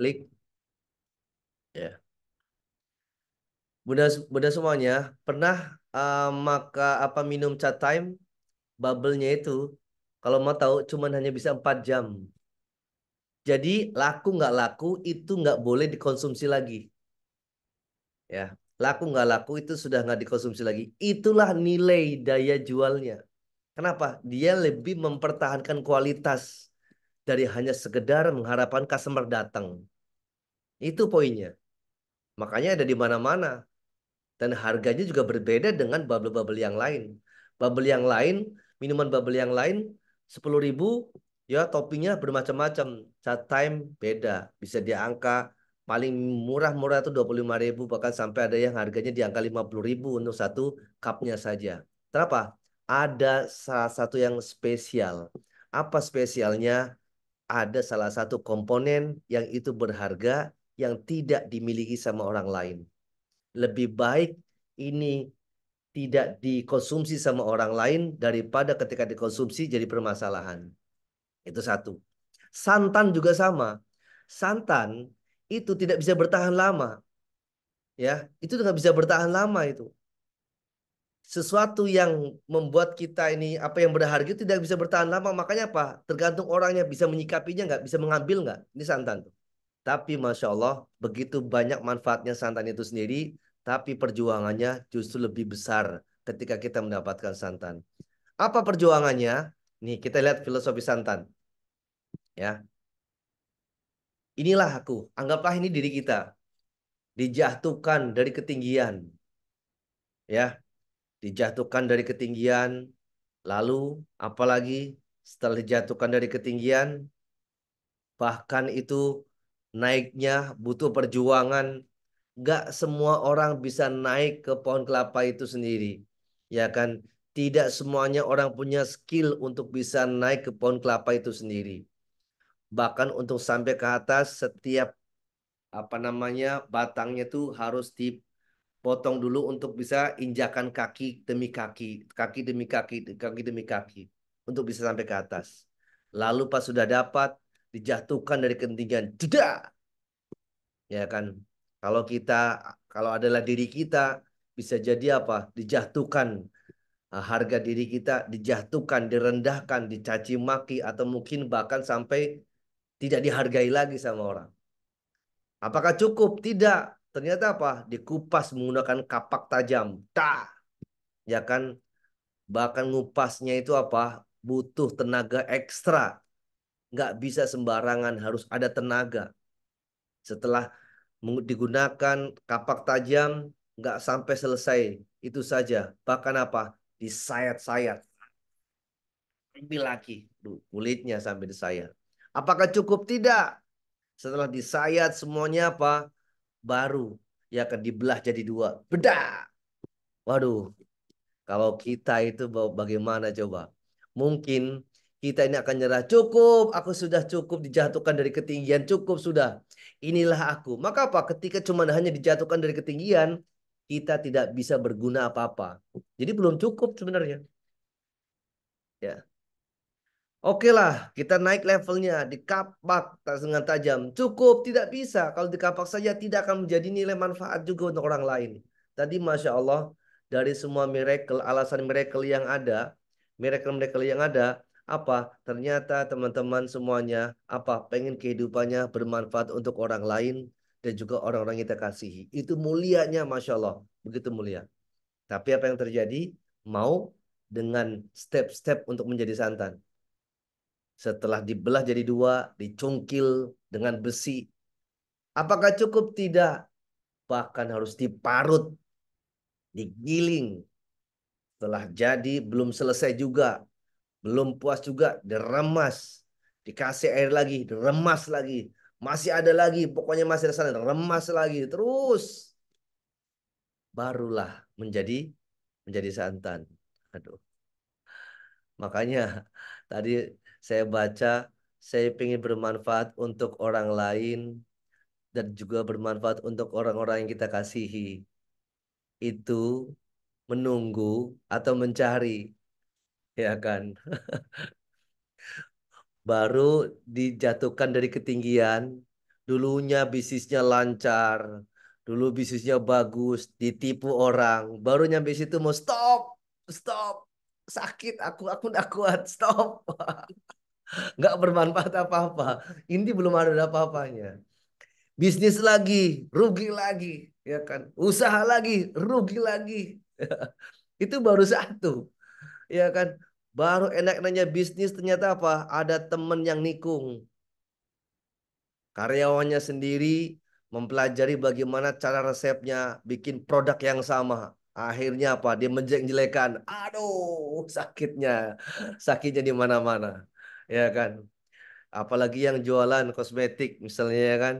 Klik. Ya. Bunda, bunda semuanya pernah maka apa minum chat time bubble-nya itu kalau mau tahu cuman hanya bisa 4 jam. Jadi laku nggak laku itu nggak boleh dikonsumsi lagi. Ya, laku nggak laku itu sudah nggak dikonsumsi lagi. Itulah nilai daya jualnya. Kenapa? Dia lebih mempertahankan kualitas dari hanya sekedar mengharapkan customer datang. Itu poinnya. Makanya ada di mana-mana. Dan harganya juga berbeda dengan bubble-bubble yang lain. Bubble yang lain, minuman bubble yang lain 10.000, ya toppingnya bermacam-macam. Cat time beda, bisa di angka paling murah-murah itu 25.000, bahkan sampai ada yang harganya di angka 50.000 untuk satu cupnya saja. Kenapa? Ada salah satu yang spesial. Apa spesialnya? Ada salah satu komponen yang itu berharga yang tidak dimiliki sama orang lain. Lebih baik ini tidak dikonsumsi sama orang lain daripada ketika dikonsumsi jadi permasalahan. Itu satu. Santan juga sama. Santan itu tidak bisa bertahan lama, ya. Itu nggak bisa bertahan lama itu. Sesuatu yang membuat kita ini apa yang berharga itu tidak bisa bertahan lama. Makanya apa? Tergantung orangnya bisa menyikapinya nggak, bisa mengambil nggak. Ini santan tuh. Tapi Masya Allah, begitu banyak manfaatnya santan itu sendiri, tapi perjuangannya justru lebih besar ketika kita mendapatkan santan. Apa perjuangannya? Nih, kita lihat filosofi santan. Ya, inilah aku. Anggaplah ini diri kita. Dijatuhkan dari ketinggian. Ya, dijatuhkan dari ketinggian. Lalu, apalagi setelah dijatuhkan dari ketinggian, bahkan itu naiknya butuh perjuangan. Gak semua orang bisa naik ke pohon kelapa itu sendiri. Ya kan? Tidak semuanya orang punya skill untuk bisa naik ke pohon kelapa itu sendiri. Bahkan untuk sampai ke atas setiap apa namanya batangnya tuh harus dipotong dulu untuk bisa injakan kaki demi kaki, kaki demi kaki, kaki demi kaki untuk bisa sampai ke atas. Lalu pas sudah dapat dijatuhkan dari ketinggian, jeda, ya kan? Kalau kita kalau adalah diri kita bisa jadi apa? Dijatuhkan harga diri kita dijatuhkan, direndahkan, dicaci maki atau mungkin bahkan sampai tidak dihargai lagi sama orang. Apakah cukup? Tidak. Ternyata apa? Dikupas menggunakan kapak tajam. Tah, ya kan? Bahkan ngupasnya itu apa? Butuh tenaga ekstra. Nggak bisa sembarangan, harus ada tenaga. Setelah digunakan kapak tajam, nggak sampai selesai. Itu saja. Bahkan apa? Disayat-sayat. Ambil lagi kulitnya sampai disayat. Apakah cukup? Tidak. Setelah disayat semuanya apa? Baru ya akan dibelah jadi dua. Bedah. Waduh, kalau kita itu bagaimana coba? Mungkin kita ini akan nyerah. Cukup, aku sudah cukup dijatuhkan dari ketinggian. Cukup sudah. Inilah aku. Maka apa? Ketika cuma hanya dijatuhkan dari ketinggian, kita tidak bisa berguna apa-apa. Jadi belum cukup sebenarnya. Ya. Oke lah, kita naik levelnya di kapak dengan tajam. Cukup, tidak bisa. Kalau di kapak saja tidak akan menjadi nilai manfaat juga untuk orang lain. Tadi Masya Allah, dari semua miracle, alasan miracle-miracle yang ada, apa? Ternyata teman-teman semuanya, apa? Pengen kehidupannya bermanfaat untuk orang lain dan juga orang-orang yang kita kasihi. Itu mulianya Masya Allah, begitu mulia. Tapi apa yang terjadi? Mau dengan step-step untuk menjadi santan. Setelah dibelah jadi dua, dicungkil dengan besi. Apakah cukup? Tidak. Bahkan harus diparut, digiling. Setelah jadi, belum selesai juga. Belum puas juga, diremas. Dikasih air lagi, diremas lagi. Masih ada lagi, pokoknya masih ada sana, remas lagi. Terus barulah menjadi menjadi santan. Aduh, makanya tadi saya baca, saya ingin bermanfaat untuk orang lain dan juga bermanfaat untuk orang-orang yang kita kasihi. Itu menunggu atau mencari, ya kan? Baru dijatuhkan dari ketinggian, Dulunya bisnisnya lancar, dulu bisnisnya bagus, ditipu orang, baru nyampe situ mau stop, stop, sakit, aku nggak kuat, stop, nggak bermanfaat apa-apa. Ini belum ada apa-apanya. Bisnis lagi, rugi lagi, ya kan? Usaha lagi, rugi lagi. Itu baru satu, ya kan? Baru enak-enaknya bisnis ternyata apa? Ada temen yang nikung. Karyawannya sendiri mempelajari bagaimana cara resepnya bikin produk yang sama. Akhirnya apa? Dia menjelek-jelekan. Aduh, sakitnya. Sakitnya di mana-mana. Ya kan? Apalagi yang jualan kosmetik misalnya ya kan.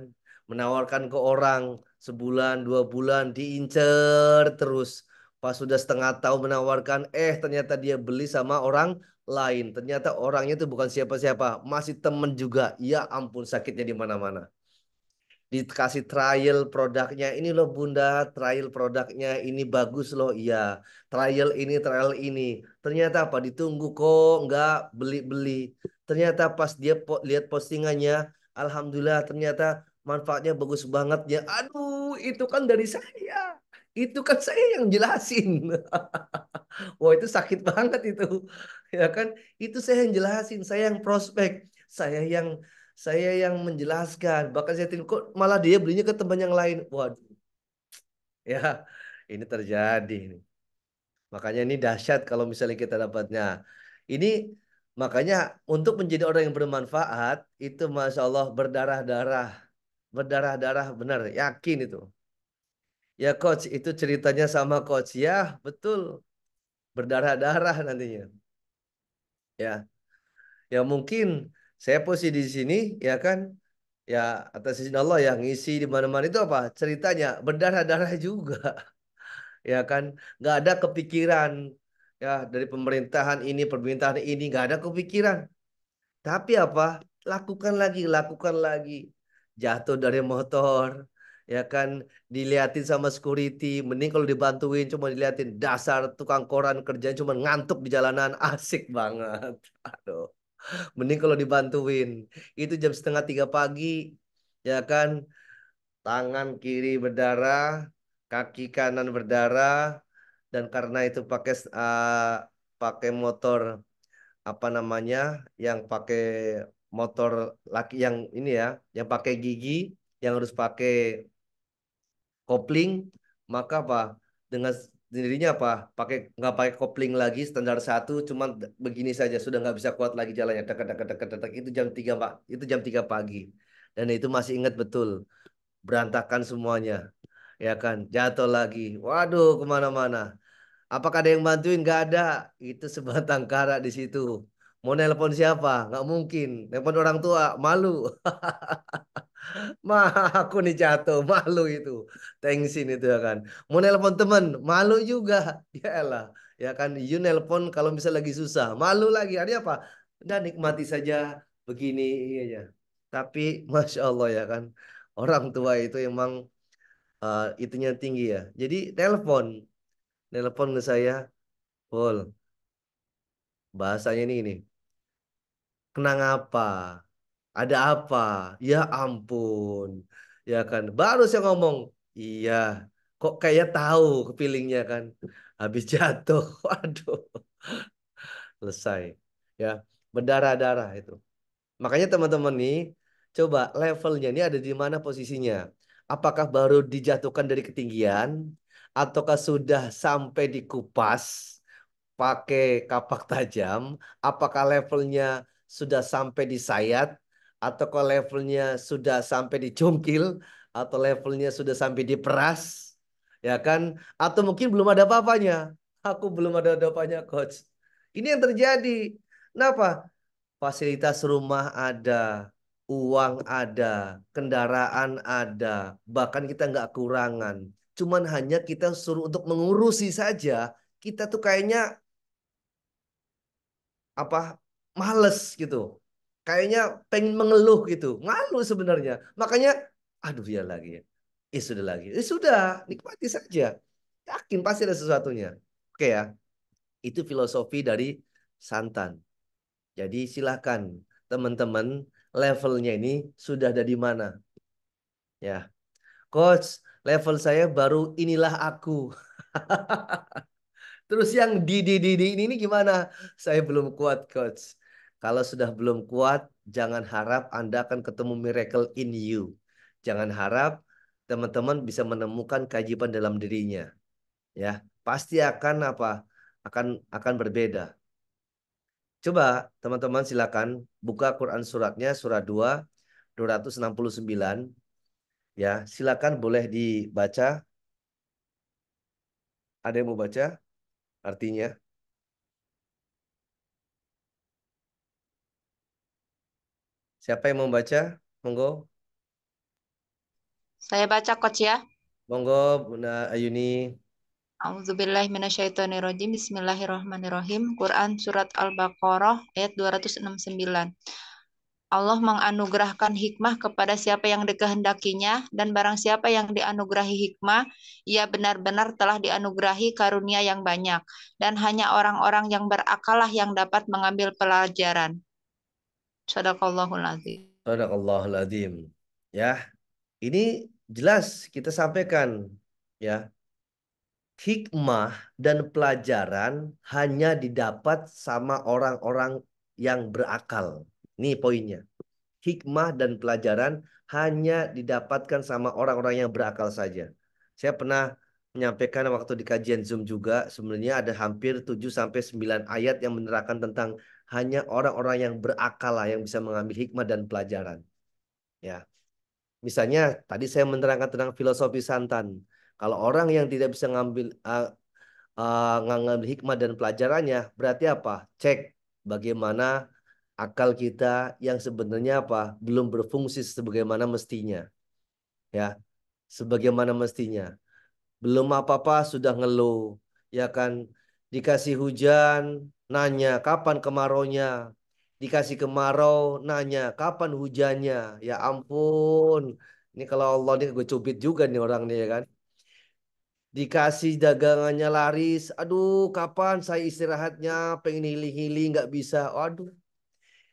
Menawarkan ke orang sebulan, 2 bulan diincer terus. Pas sudah setengah tahun menawarkan, ternyata dia beli sama orang lain. Ternyata orangnya itu bukan siapa-siapa, masih temen juga. Ya ampun sakitnya di mana-mana. Dikasih trial produknya, ini loh bunda, trial produknya ini bagus loh, iya, trial ini, ternyata apa, ditunggu kok nggak beli-beli, ternyata pas dia lihat postingannya, alhamdulillah ternyata manfaatnya bagus banget ya, aduh itu kan dari saya, itu kan saya yang jelasin. Wah itu sakit banget itu, ya kan? Itu saya yang jelasin, saya yang prospek, saya yang menjelaskan. Bahkan saya tim kok malah dia belinya ke teman yang lain. Waduh, ya ini terjadi. Makanya ini dahsyat kalau misalnya kita dapatnya. Ini makanya untuk menjadi orang yang bermanfaat itu masya Allah berdarah-darah, berdarah-darah benar, yakin itu. Ya coach, itu ceritanya sama coach. Ya betul, berdarah-darah nantinya. Ya, ya mungkin saya posisi di sini ya kan. Ya atas izin Allah ya ngisi di mana-mana itu apa ceritanya berdarah-darah juga ya kan, nggak ada kepikiran ya dari pemerintahan ini nggak ada kepikiran, tapi apa, lakukan lagi, jatuh dari motor ya kan, diliatin sama security, mending kalau dibantuin cuma diliatin dasar tukang koran kerjaan cuma ngantuk di jalanan, asik banget. Aduh, mending kalau dibantuin. Itu jam setengah 3 pagi ya kan, tangan kiri berdarah, kaki kanan berdarah, dan karena itu pakai motor apa namanya, yang pakai motor laki yang ini ya, yang pakai gigi, yang harus pakai kopling, maka apa, dengan sendirinya apa, nggak pakai kopling lagi, standar satu, cuman begini saja sudah nggak bisa kuat lagi jalannya, dek, dek, dek, dek, dek. Itu jam 3 Pak, itu jam 3 pagi, dan itu masih ingat betul, berantakan semuanya ya kan, jatuh lagi, waduh kemana-mana. Apakah ada yang bantuin? Nggak ada, itu sebatang kara di situ. Mau nelpon siapa? Nggak mungkin, nelpon orang tua malu. Mah aku nih jatuh, malu itu, tensin itu ya kan. Mau nelpon temen malu juga. Ya elah, ya kan, you nelpon kalau bisa lagi susah malu lagi, ada apa, udah nikmati saja begini aja. Tapi masya Allah ya kan, orang tua itu emang itunya tinggi ya. Jadi telepon, nelpon ke saya, Pol, bahasanya ini, kenang apa? Ada apa? Ya ampun. Ya kan. Baru saya ngomong, iya. Kok kayak tahu feelingnya kan. Habis jatuh. Waduh, selesai. Ya, berdarah-darah itu. Makanya teman-teman nih, coba levelnya ini ada di mana posisinya? Apakah baru dijatuhkan dari ketinggian ataukah sudah sampai dikupas pakai kapak tajam, apakah levelnya sudah sampai di sayat, ataukah levelnya sudah sampai di cungkil, atau levelnya sudah sampai di peras, ya kan? Atau mungkin belum ada apa-apanya. Aku belum ada apa-apanya, coach. Ini yang terjadi. Kenapa? Fasilitas rumah ada, uang ada, kendaraan ada, bahkan kita nggak kekurangan. Cuman hanya kita suruh untuk mengurusi saja, kita tuh kayaknya apa, males gitu, kayaknya pengen mengeluh gitu, malu sebenarnya, makanya aduh ya lagi ya, sudah lagi, sudah nikmati saja, yakin pasti ada sesuatunya. Oke ya, itu filosofi dari santan. Jadi silakan teman-teman, levelnya ini sudah ada di mana, Ya, coach, level saya baru inilah aku. Terus yang di ini gimana? Saya belum kuat, coach. Kalau sudah belum kuat, jangan harap Anda akan ketemu miracle in you. Jangan harap teman-teman bisa menemukan keajaiban dalam dirinya, ya. Pasti akan apa? Akan berbeda. Coba teman-teman silakan buka Quran suratnya surat 2 269, ya. Silakan boleh dibaca. Ada yang mau baca artinya? Siapa yang mau baca? Monggo. Saya baca coach ya. Monggo Bunda Ayuni. A'udzubillahi minasyaitonirrajim. Bismillahirrahmanirrahim. Quran surat Al-Baqarah ayat 269. Allah menganugerahkan hikmah kepada siapa yang dikehendakinya, dan barang siapa yang dianugerahi hikmah, ia benar-benar telah dianugerahi karunia yang banyak, dan hanya orang-orang yang berakallah yang dapat mengambil pelajaran. Shadaqallahul azim. Sadaqallahul adzim. Ya, ini jelas kita sampaikan, ya. Hikmah dan pelajaran hanya didapat sama orang-orang yang berakal. Ini poinnya. Hikmah dan pelajaran hanya didapatkan sama orang-orang yang berakal saja. Saya pernah menyampaikan waktu di kajian Zoom juga, sebenarnya ada hampir 7 sampai 9 ayat yang menerangkan tentang hanya orang-orang yang berakal lah yang bisa mengambil hikmah dan pelajaran. Ya, misalnya tadi saya menerangkan tentang filosofi santan. Kalau orang yang tidak bisa ngambil hikmah dan pelajarannya, berarti apa? Cek bagaimana akal kita yang sebenarnya apa? Belum berfungsi sebagaimana mestinya, ya. Sebagaimana mestinya. Belum apa-apa sudah ngeluh, ya kan? Dikasih hujan, nanya kapan kemaraunya. Dikasih kemarau, nanya kapan hujannya. Ya ampun. Ini kalau Allah ini gue cubit juga nih orang nih, ya kan. Dikasih dagangannya laris, aduh kapan saya istirahatnya, pengen healing-healing nggak bisa. Aduh,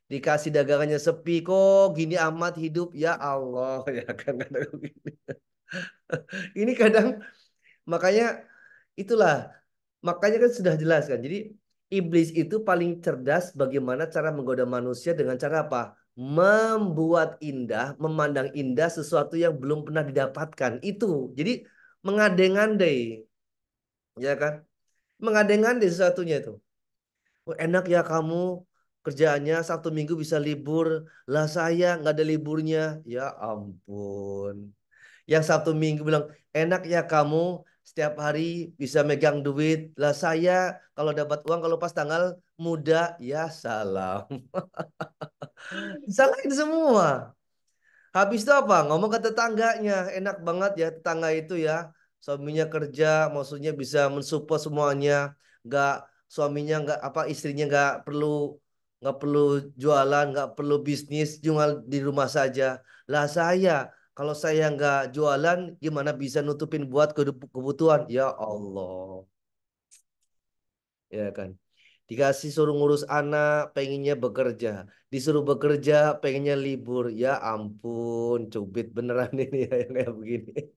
dikasih dagangannya sepi, kok gini amat hidup, ya Allah. Ya kan kadang begini. Ini kadang, makanya itulah, makanya kan sudah jelas kan. Jadi iblis itu paling cerdas bagaimana cara menggoda manusia dengan cara apa? Membuat indah, memandang indah sesuatu yang belum pernah didapatkan. Itu. Jadi mengandai-ngandai, ya kan? Mengandai-ngandai sesuatunya itu. Oh, enak ya kamu kerjaannya Sabtu Minggu bisa libur. Lah saya nggak ada liburnya. Ya ampun. Yang Sabtu Minggu bilang, enak ya kamu setiap hari bisa megang duit. Lah saya kalau dapat uang kalau pas tanggal muda, ya salam. Salahin semua. Habis itu apa? Ngomong ke tetangganya. Enak banget ya tetangga itu ya. Suaminya kerja, maksudnya bisa mensupport semuanya. Nggak, suaminya nggak apa, istrinya nggak perlu jualan, nggak perlu bisnis, cuma di rumah saja. Lah saya, kalau saya nggak jualan, gimana bisa nutupin buat kebutuhan? Ya Allah, ya kan. Dikasih suruh ngurus anak, pengennya bekerja. Disuruh bekerja, pengennya libur. Ya ampun, cubit beneran ini ya, yang kayak begini.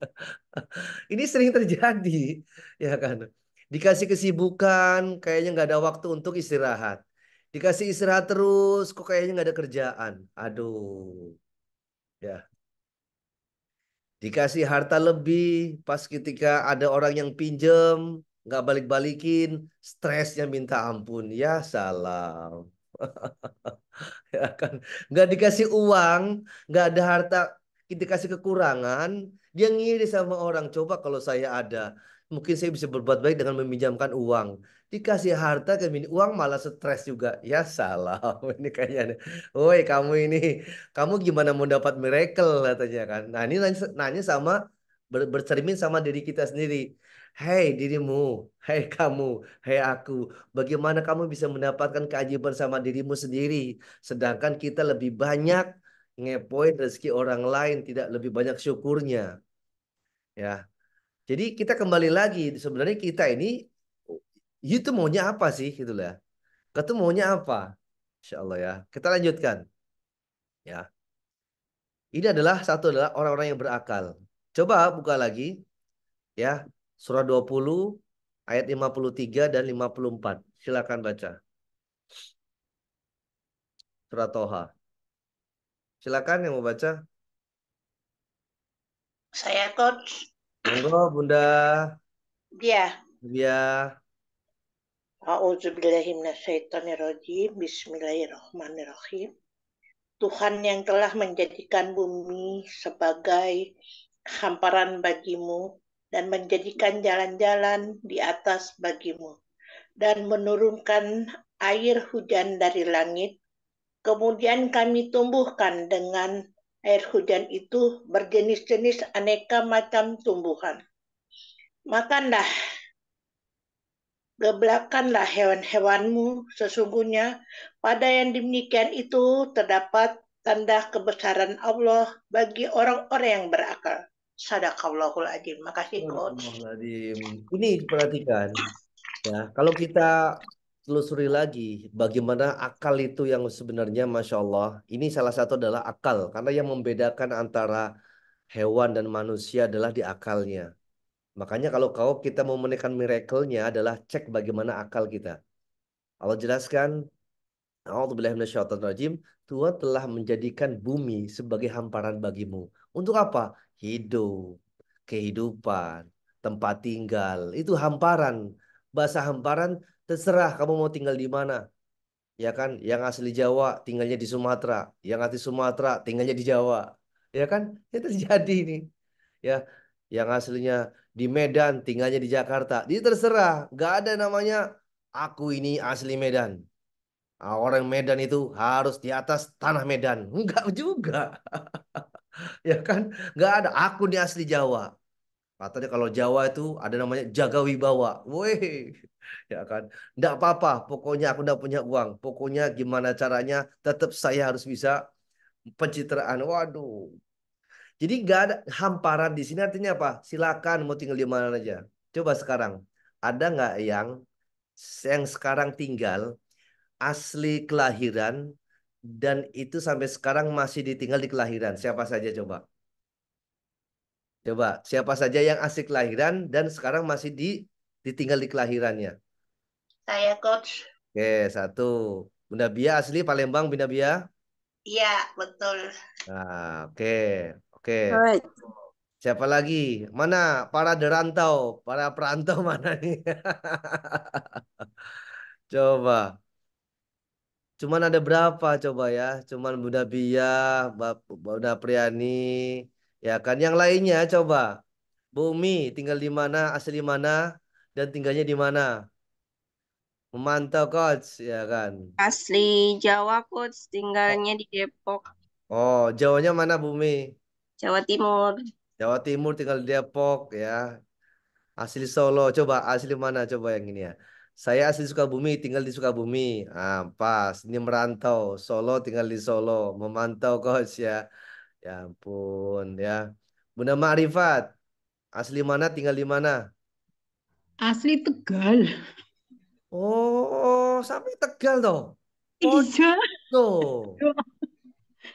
Ini sering terjadi, ya kan. Dikasih kesibukan, kayaknya nggak ada waktu untuk istirahat. Dikasih istirahat terus, kok kayaknya nggak ada kerjaan. Aduh, ya. Dikasih harta lebih, pas ketika ada orang yang pinjem, nggak balik-balikin, stresnya minta ampun. Ya salam. Ya kan, nggak dikasih uang, nggak ada harta, kita kasih kekurangan, dia ngiri sama orang. Coba kalau saya ada, mungkin saya bisa berbuat baik dengan meminjamkan uang. Dikasih harta ke uang malah stres juga. Ya salah. Ini kayaknya, woi kamu ini, kamu gimana mau dapat miracle katanya kan. Nah ini nanya sama, bercermin sama diri kita sendiri. Hei dirimu, hei kamu, hei aku, bagaimana kamu bisa mendapatkan keajaiban sama dirimu sendiri? Sedangkan kita lebih banyak ngepoin rezeki orang lain, tidak lebih banyak syukurnya. Ya, jadi kita kembali lagi, sebenarnya kita ini itu maunya apa sih gitu lah. Kita maunya apa? Insya Allah ya. Kita lanjutkan. Ya. Ini adalah satu adalah orang-orang yang berakal. Coba buka lagi ya. Surah 20 ayat 53 dan 54. Silakan baca. Surah Toha. Silakan yang mau baca. Saya coach Monggo Bunda dia. Bia. A'udzubillahiminasyaitonirrajim. Bismillahirrahmanirrahim. Tuhan yang telah menjadikan bumi sebagai hamparan bagimu dan menjadikan jalan-jalan di atas bagimu dan menurunkan air hujan dari langit. Kemudian kami tumbuhkan dengan air hujan itu berjenis-jenis aneka macam tumbuhan. Makanlah, geblakanlah hewan-hewanmu, sesungguhnya pada yang demikian itu terdapat tanda kebesaran Allah bagi orang-orang yang berakal. Sadaqallahul adzim. Makasih coach. Astagfirullahaladzim. Ini perhatikan ya. Kalau kita telusuri lagi bagaimana akal itu yang sebenarnya Masya Allah. Ini salah satu adalah akal. Karena yang membedakan antara hewan dan manusia adalah di akalnya. Makanya kalau kita mau menekan miracle-nya adalah cek bagaimana akal kita. Allah jelaskan, A'udzubillahiminasyaitonirrajim. Tuhan telah menjadikan bumi sebagai hamparan bagimu. Untuk apa? Hidup, kehidupan, tempat tinggal. Itu hamparan. Bahasa hamparan terserah kamu mau tinggal di mana. Ya kan? Yang asli Jawa tinggalnya di Sumatera. Yang asli Sumatera tinggalnya di Jawa. Ya kan? Itu terjadi ini. Ya, yang aslinya di Medan tinggalnya di Jakarta. Dia terserah. Gak ada namanya aku ini asli Medan. Orang Medan itu harus di atas tanah Medan. Enggak juga. Ya kan? Enggak ada. Aku di asli Jawa. Katanya kalau Jawa itu ada namanya jaga wibawa. Weh. Ya kan? Enggak apa-apa. Pokoknya aku enggak punya uang. Pokoknya gimana caranya tetap saya harus bisa pencitraan. Waduh. Jadi enggak ada hamparan di sini artinya apa? Silakan mau tinggal di mana aja. Coba sekarang. Ada enggak yang sekarang tinggal asli kelahiran dan itu sampai sekarang masih ditinggal di kelahiran. Siapa saja coba? Coba, siapa saja yang asli kelahiran dan sekarang masih ditinggal di kelahirannya? Saya coach. Oke, satu. Bunda Bia asli Palembang, Bunda Bia. Iya, betul. Nah, oke. Oke. Baik. Siapa lagi? Mana para derantau, para perantau mana nih? Coba. Cuman ada berapa coba ya? Cuman Bunda Bia, Bunda Priani, ya kan? Yang lainnya coba. Bumi tinggal di mana, asli mana, dan tinggalnya di mana? Memantau coach, ya kan? Asli Jawa, Coach. Tinggalnya di Depok, Oh, Jawanya mana Bumi? Jawa Timur. Jawa Timur tinggal di Depok ya. Asli Solo, coba asli mana coba yang ini ya. Saya asli Sukabumi, tinggal di Sukabumi. Ah, pas. Ini merantau, Solo tinggal di Solo. Memantau coach ya. Ya ampun ya. Bunda Ma'rifat, asli mana tinggal di mana? Asli Tegal. Oh, sampai Tegal toh. Oh, Iya. tuh.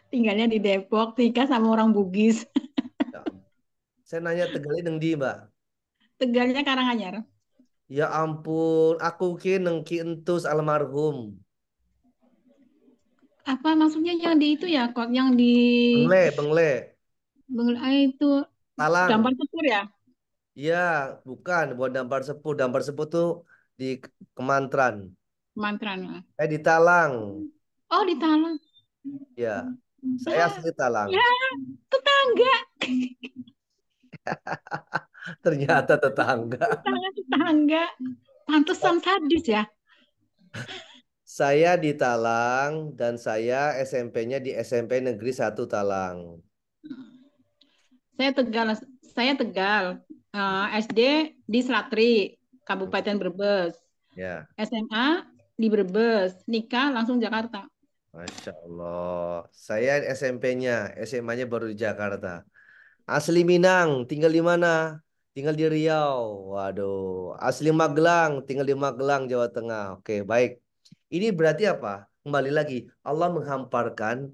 Tinggalnya di Depok, nikah sama orang Bugis. Ya, saya nanya Tegalnya neng di, Mbak. Tegalnya Karanganyar. Ya ampun, aku ki nengki entus almarhum. Apa maksudnya yang di itu ya, kok yang di Bengle, Bengle, Itu Dampar Talang. Sepur ya? Iya, bukan Dampar Sepuh. Dampar Sepuh tuh di Kemantran. Mantran. Di Talang. Oh, di Talang. Ya, saya asli Talang. Ya, tetangga. Ternyata tetangga. Tetangga. Pantesan sadis ya. Saya di Talang dan saya SMP-nya di SMP Negeri 1 Talang. Saya Tegal. Saya Tegal. SD di Slatri, Kabupaten Brebes. Ya, SMA di Brebes. Nikah langsung Jakarta. Masya Allah. Saya SMP-nya, SMA-nya baru di Jakarta. Asli Minang, tinggal di mana? Tinggal di Riau. Waduh. Asli Magelang, tinggal di Magelang, Jawa Tengah. Oke, baik. Ini berarti apa? Kembali lagi, Allah menghamparkan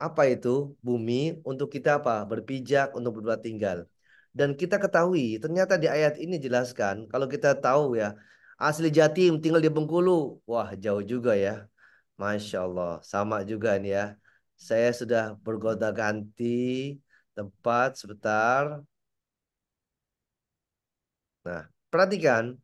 Apa itu? Bumi untuk kita apa? Berpijak, untuk berbuat tinggal. Dan kita ketahui, ternyata di ayat ini jelaskan, kalau kita tahu ya, asli Jatim tinggal di Bengkulu. Wah, jauh juga ya. Masya Allah, sama juga nih ya. Saya sudah bergonta-ganti tempat sebentar. Nah, perhatikan.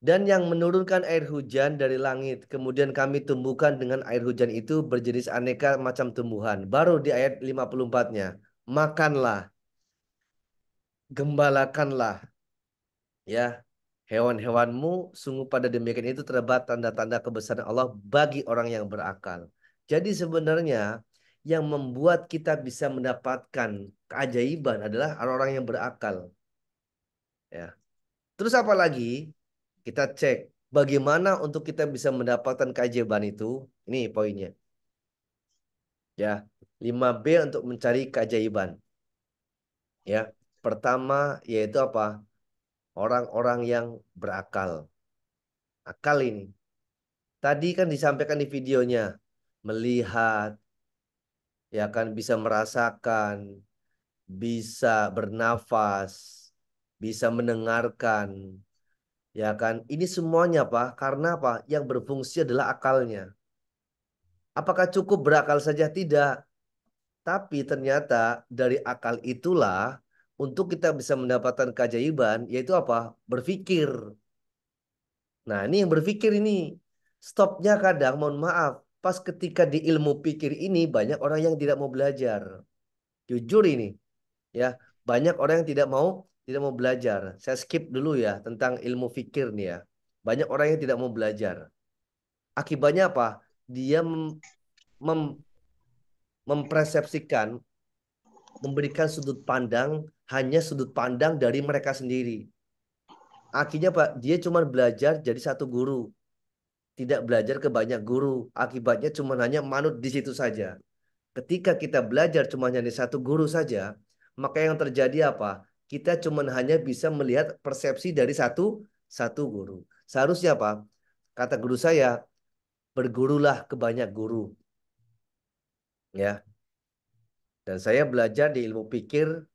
Dan yang menurunkan air hujan dari langit. Kemudian kami tumbuhkan dengan air hujan itu berjenis aneka macam tumbuhan. Baru di ayat 54-nya. Makanlah, gembalakanlah ya hewan-hewanmu. Sungguh pada demikian itu terdapat tanda-tanda kebesaran Allah bagi orang yang berakal. Jadi sebenarnya yang membuat kita bisa mendapatkan keajaiban adalah orang-orang yang berakal. Ya. Terus apa lagi? Kita cek bagaimana untuk kita bisa mendapatkan keajaiban itu. Ini poinnya. Ya, 5B untuk mencari keajaiban. Ya, pertama yaitu apa? Orang-orang yang berakal. Akal ini. Tadi kan disampaikan di videonya, melihat, ya kan bisa merasakan, bisa bernafas, bisa mendengarkan, ya kan? Ini semuanya apa? Karena apa? Yang berfungsi adalah akalnya. Apakah cukup berakal saja? Tidak. Tapi ternyata dari akal itulah untuk kita bisa mendapatkan keajaiban, yaitu apa? Berpikir. Nah, ini yang berpikir ini. Stopnya kadang, mohon maaf, pas ketika di ilmu pikir ini banyak orang yang tidak mau belajar. Jujur ini, ya. Banyak orang yang tidak mau belajar. Saya skip dulu ya tentang ilmu fikir nih ya. Banyak orang yang tidak mau belajar. Akibatnya apa? Dia mem- mempersepsikan, memberikan sudut pandang, hanya sudut pandang dari mereka sendiri. Akhirnya Pak, dia cuma belajar jadi satu guru, tidak belajar ke banyak guru. Akibatnya cuma hanya manut di situ saja. Ketika kita belajar cuma hanya di satu guru saja, maka yang terjadi apa? Kita cuma hanya bisa melihat persepsi dari satu satu guru. Seharusnya apa? Kata guru saya, bergurulah ke banyak guru, ya. Dan saya belajar di ilmu pikir,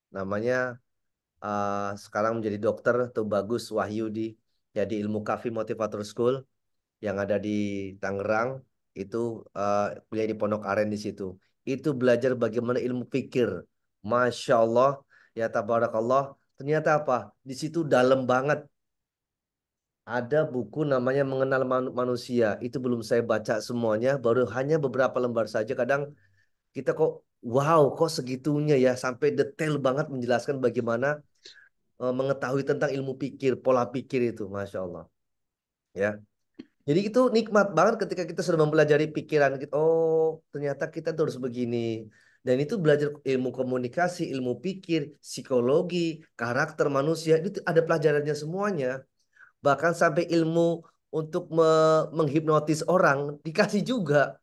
namanya sekarang menjadi dokter tuh Bagus Wahyudi, ya di Ilmu Kafi Motivator School yang ada di Tangerang. Itu kuliah di Pondok Aren di situ. Itu belajar bagaimana ilmu pikir. Masya Allah, ya tabarakallah. Ternyata apa? Di situ dalam banget. Ada buku namanya Mengenal Manusia. Itu belum saya baca semuanya, baru hanya beberapa lembar saja. Kadang kita kok wow, kok segitunya ya, sampai detail banget menjelaskan bagaimana mengetahui tentang ilmu pikir, pola pikir itu, Masya Allah. Ya, jadi itu nikmat banget ketika kita sudah mempelajari pikiran kita. Oh, ternyata kita tuh harus begini. Dan itu belajar ilmu komunikasi, ilmu pikir, psikologi, karakter manusia, itu ada pelajarannya semuanya. Bahkan sampai ilmu untuk menghipnotis orang dikasih juga.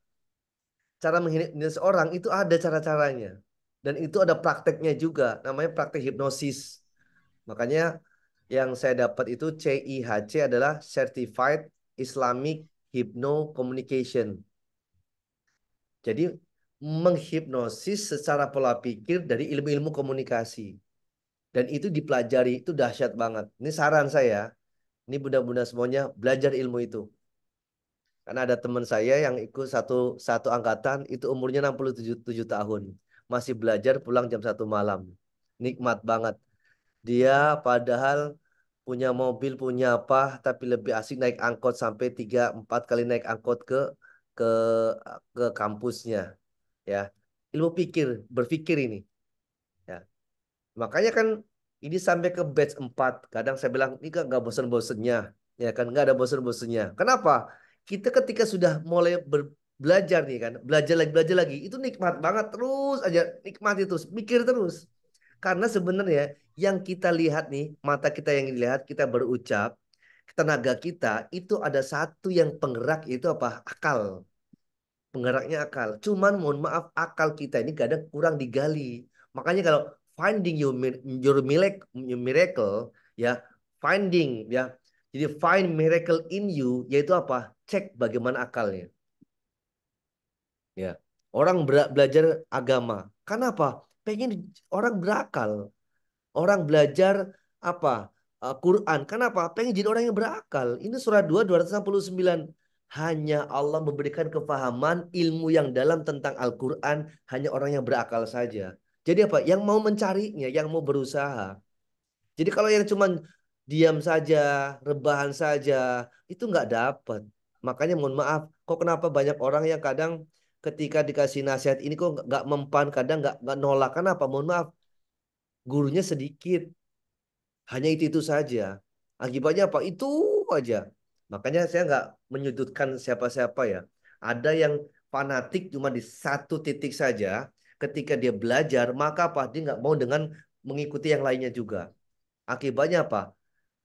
Cara menghipnotis orang itu ada cara-caranya. Dan itu ada prakteknya juga, namanya praktek hipnosis. Makanya yang saya dapat itu CIHC adalah Certified Islamic Hypno Communication. Jadi menghipnosis secara pola pikir dari ilmu-ilmu komunikasi. Dan itu dipelajari, itu dahsyat banget. Ini saran saya, ini bunda-bunda semuanya belajar ilmu itu. Karena ada teman saya yang ikut satu satu angkatan, itu umurnya 67 tahun. Masih belajar pulang jam 1 malam. Nikmat banget. Dia padahal punya mobil, punya apa, tapi lebih asik naik angkot sampai 3 4 kali naik angkot ke ke kampusnya, ya. Ilmu pikir, berpikir ini, ya. Makanya kan ini sampai ke batch 4. Kadang saya bilang ini kan nggak bosan-bosannya, ya kan nggak ada bosan-bosannya. Kenapa? Kita ketika sudah mulai belajar nih kan, belajar lagi, itu nikmat banget terus aja, nikmati terus, mikir terus. Karena sebenarnya yang kita lihat nih, mata kita yang dilihat, kita berucap, tenaga kita itu ada satu yang penggerak itu apa? Akal. Penggeraknya akal. Cuman mohon maaf, akal kita ini kadang kurang digali. Makanya kalau finding your miracle, ya, finding, ya. Jadi find miracle in you, yaitu apa? Cek bagaimana akalnya. Ya. Orang belajar agama. Kenapa? Pengen orang berakal. Orang belajar apa? Quran. Kenapa? Pengen jadi orang yang berakal. Ini surah 2 269. Hanya Allah memberikan kefahaman ilmu yang dalam tentang Al-Quran hanya orang yang berakal saja. Jadi apa? Yang mau mencarinya, yang mau berusaha. Jadi kalau yang cuman diam saja, rebahan saja, itu nggak dapat. Makanya mohon maaf, kok kenapa banyak orang yang kadang ketika dikasih nasihat ini kok nggak mempan, kadang nggak nolak. Kenapa? Mohon maaf, gurunya sedikit. Hanya itu saja. Akibatnya apa? Itu aja. Makanya saya nggak menyudutkan siapa-siapa ya. Ada yang fanatik cuma di satu titik saja. Ketika dia belajar, maka apa? Dia nggak mau dengan mengikuti yang lainnya juga. Akibatnya apa?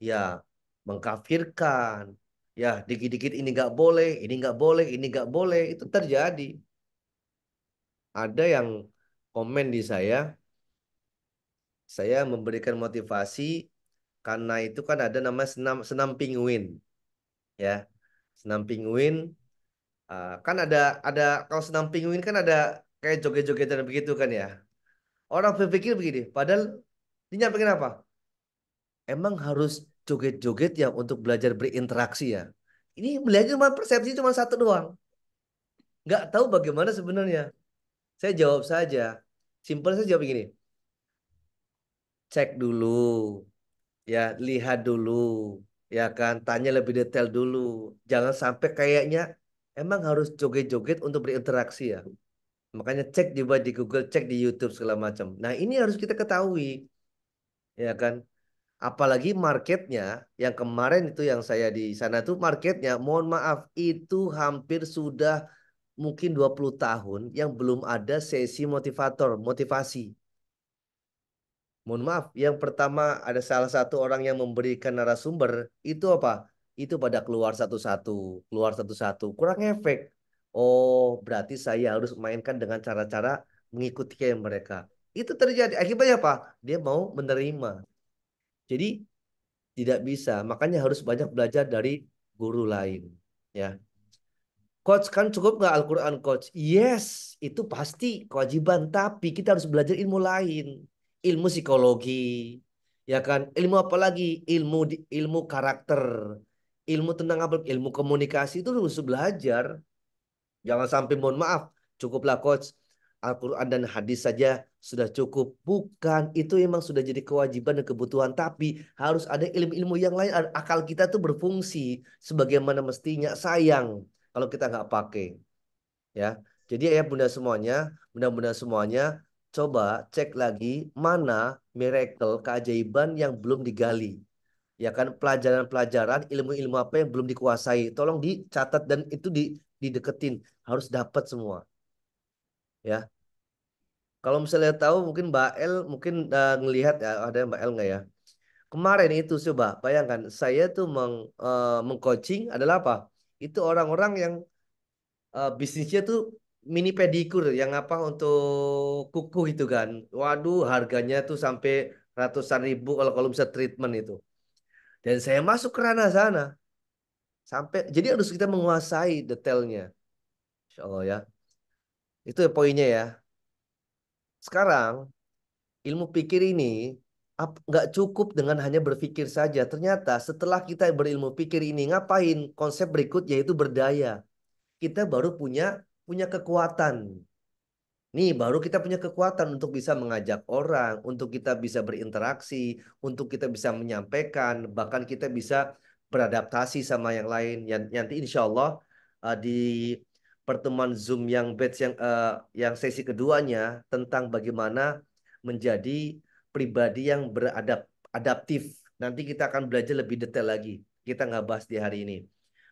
Ya mengkafirkan. Ya dikit-dikit ini nggak boleh, ini nggak boleh, ini nggak boleh. Itu terjadi. Ada yang komen di saya memberikan motivasi karena itu kan ada nama senam senam pinguin, ya. Senam pinguin kan ada kalau senam pinguin kan ada kayak joget-jogetan begitu kan ya. Orang berpikir begini, padahal dia nyampein apa? Emang harus joget-joget ya untuk belajar berinteraksi ya. Ini belajar cuma persepsi cuma satu doang. Nggak tahu bagaimana sebenarnya. Saya jawab saja. Simpel saya jawab begini. Cek dulu, ya lihat dulu, ya kan. Tanya lebih detail dulu. Jangan sampai kayaknya emang harus joget-joget untuk berinteraksi ya. Makanya cek juga di Google, cek di YouTube segala macam. Nah ini harus kita ketahui, ya kan. Apalagi marketnya yang kemarin itu yang saya di sana tuh marketnya, mohon maaf, itu hampir sudah mungkin 20 tahun yang belum ada sesi motivasi. Mohon maaf, yang pertama ada salah satu orang yang memberikan narasumber, itu apa? Itu pada keluar satu-satu, keluar satu-satu, kurang efek. Oh, berarti saya harus mainkan dengan cara-cara mengikuti kayak mereka. Itu terjadi. Akibatnya apa? Dia mau menerima. Jadi tidak bisa. Makanya harus banyak belajar dari guru lain. Ya, coach kan cukup nggak Al-Quran coach? Yes, itu pasti kewajiban. Tapi kita harus belajar ilmu lain, ilmu psikologi, ya kan? Ilmu apa lagi? Ilmu karakter, ilmu tentang apa? Ilmu komunikasi itu harus belajar. Jangan sampai mohon maaf, cukuplah coach Al-Quran dan hadis saja sudah cukup. Bukan, itu memang sudah jadi kewajiban dan kebutuhan. Tapi harus ada ilmu-ilmu yang lain. Akal kita tuh berfungsi sebagaimana mestinya. Sayang kalau kita nggak pakai. Ya, jadi ya bunda semuanya, bunda-bunda semuanya, coba cek lagi mana miracle, keajaiban yang belum digali. Ya kan, pelajaran-pelajaran, ilmu-ilmu apa yang belum dikuasai. Tolong dicatat dan itu dideketin. Harus dapat semua. Ya, kalau misalnya tahu mungkin Mbak El mungkin ngelihat ya ada Mbak El nggak ya? Kemarin itu coba bayangkan saya tuh mengcoaching adalah apa? Itu orang-orang yang bisnisnya tuh mini pedikur yang apa untuk kuku itu kan. Waduh, harganya tuh sampai ratusan ribu kalau kalau bisa treatment itu. Dan saya masuk ke ranah sana sampai jadi harus kita menguasai detailnya. Insya Allah ya. Itu ya poinnya ya. Sekarang ilmu pikir ini nggak cukup dengan hanya berpikir saja. Ternyata setelah kita berilmu pikir ini ngapain? Konsep berikut yaitu berdaya. Kita baru punya punya kekuatan. Nih, baru kita punya kekuatan untuk bisa mengajak orang, untuk kita bisa berinteraksi, untuk kita bisa menyampaikan, bahkan kita bisa beradaptasi sama yang lain. Nanti insya Allah di pertemuan Zoom yang sesi keduanya tentang bagaimana menjadi pribadi yang adaptif. Nanti kita akan belajar lebih detail lagi. Kita nggak bahas di hari ini.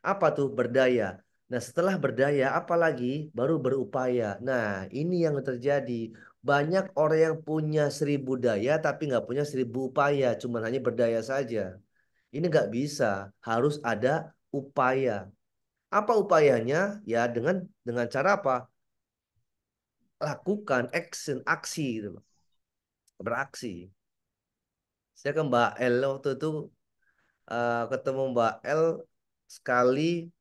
Apa tuh berdaya? Nah, setelah berdaya, apalagi baru berupaya. Nah, ini yang terjadi. Banyak orang yang punya 1000 daya, tapi nggak punya 1000 upaya. Cuma hanya berdaya saja. Ini nggak bisa. Harus ada upaya. Apa upayanya? Ya, dengan cara apa? Lakukan action, aksi gitu loh. Beraksi. Saya ke Mbak El waktu itu ketemu Mbak El sekali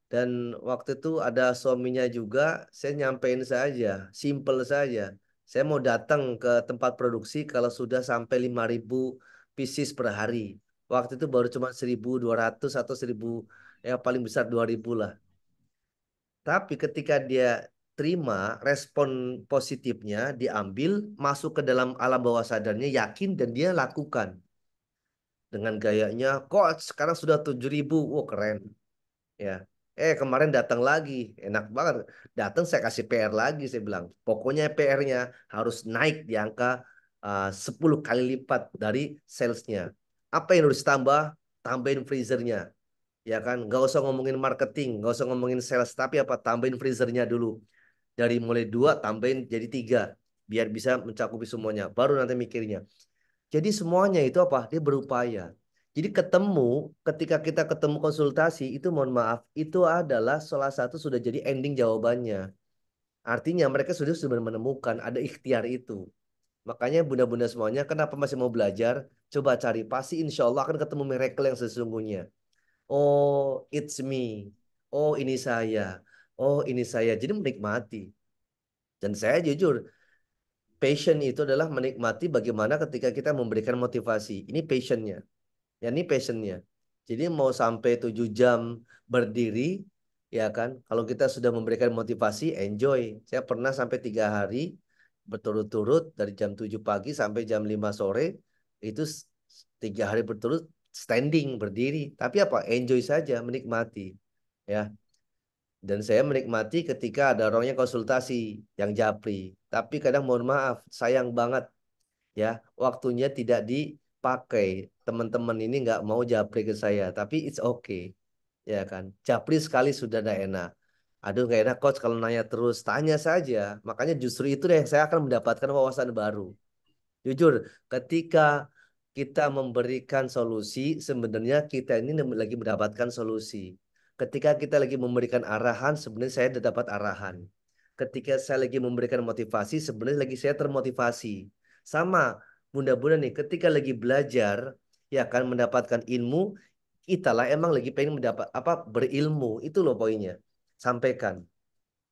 Dan waktu itu ada suaminya juga, saya nyampein saja, simple saja. Saya mau datang ke tempat produksi kalau sudah sampai 5.000 pieces per hari. Waktu itu baru cuma 1.200 atau 1.000, ya paling besar 2.000 lah. Tapi ketika dia terima respon positifnya, diambil, masuk ke dalam alam bawah sadarnya, yakin dan dia lakukan. Dengan gayanya, coach sekarang sudah 7.000, wah keren. Ya, kemarin datang lagi, enak banget. Datang saya kasih PR lagi, saya bilang, pokoknya PR-nya harus naik di angka 10 kali lipat dari salesnya. Apa yang harus tambah? Tambahin freezernya, ya kan? Nggak usah ngomongin marketing, nggak usah ngomongin sales, tapi apa? Tambahin freezernya dulu. Dari mulai 2 tambahin jadi 3, biar bisa mencakupi semuanya. Baru nanti mikirnya. Jadi semuanya itu apa? Dia berupaya. Jadi ketika kita ketemu konsultasi, itu mohon maaf, itu adalah salah satu sudah jadi ending jawabannya. Artinya mereka sudah menemukan ada ikhtiar itu. Makanya bunda-bunda semuanya, kenapa masih mau belajar? Coba cari, pasti insya Allah akan ketemu miracle yang sesungguhnya. Oh, it's me. Oh, ini saya. Oh, ini saya. Jadi menikmati. Dan saya jujur, passion itu adalah menikmati bagaimana ketika kita memberikan motivasi. Ini passionnya. Ya ini passionnya. Jadi mau sampai 7 jam berdiri, ya kan? Kalau kita sudah memberikan motivasi, enjoy. Saya pernah sampai 3 hari berturut-turut dari jam 7 pagi sampai jam 5 sore, itu 3 hari berturut standing berdiri. Tapi apa? Enjoy saja, menikmati. Ya, dan saya menikmati ketika ada orangnya konsultasi yang japri. Tapi kadang mohon maaf, sayang banget ya waktunya tidak dipakai. Teman-teman ini nggak mau japri ke saya, tapi it's okay, ya kan? Japri sekali sudah tidak enak. Aduh nggak enak coach kalau nanya terus, tanya saja. Makanya justru itu deh saya akan mendapatkan wawasan baru. Jujur, ketika kita memberikan solusi, sebenarnya kita ini lagi mendapatkan solusi. Ketika kita lagi memberikan arahan, sebenarnya saya sudah dapat arahan. Ketika saya lagi memberikan motivasi, sebenarnya lagi saya termotivasi. Sama, bunda-bunda nih, ketika lagi belajar, ya kan mendapatkan ilmu, kita lah emang lagi pengen mendapat apa berilmu. Itu loh poinnya. Sampaikan.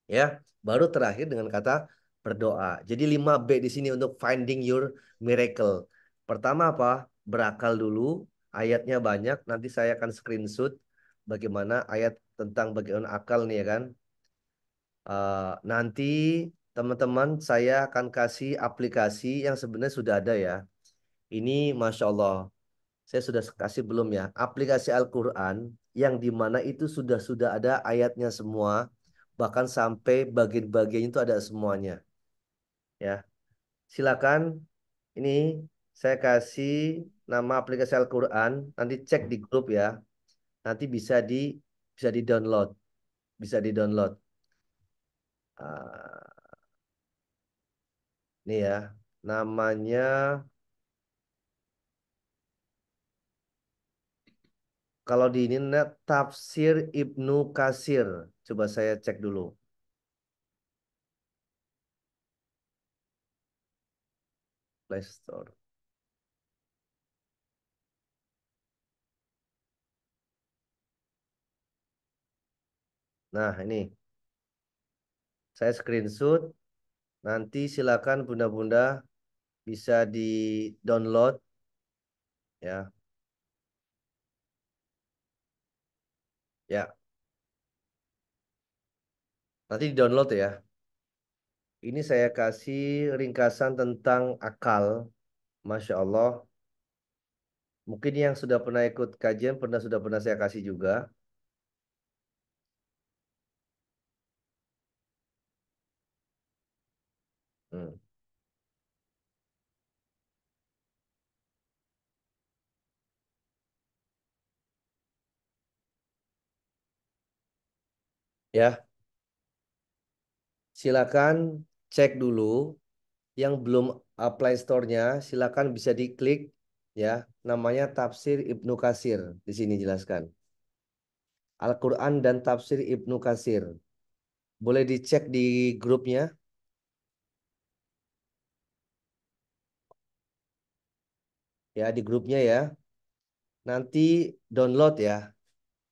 Ya, baru terakhir dengan kata berdoa. Jadi 5B di sini untuk finding your miracle. Pertama apa? Berakal dulu. Ayatnya banyak. Nanti saya akan screenshot bagaimana ayat tentang bagaimana akal nih ya kan. Nanti teman-teman saya akan kasih aplikasi yang sebenarnya sudah ada ya. Ini Masya Allah. Saya sudah kasih belum ya? Aplikasi Al-Quran yang di mana itu sudah ada ayatnya semua. Bahkan sampai bagian-bagian itu ada semuanya. Ya, silakan. Ini saya kasih nama aplikasi Al-Quran. Nanti cek di grup ya. Nanti bisa di-download, bisa di-download. Ah, ini ya, namanya kalau di ini Tafsir Ibnu Katsir. Coba saya cek dulu. Play Store. Nah, ini saya screenshot. Nanti silakan bunda-bunda bisa di-download ya. Ya, nanti di-download ya. Ini saya kasih ringkasan tentang akal. Masya Allah. Mungkin yang sudah pernah ikut kajian sudah pernah saya kasih juga. Hmm. Ya, silakan cek dulu. Yang belum Play Store-nya, silakan bisa diklik ya. Namanya Tafsir Ibnu Katsir. Di sini jelaskan. Al-Quran dan Tafsir Ibnu Katsir. Boleh dicek di grupnya. Ya, di grupnya ya. Nanti download ya.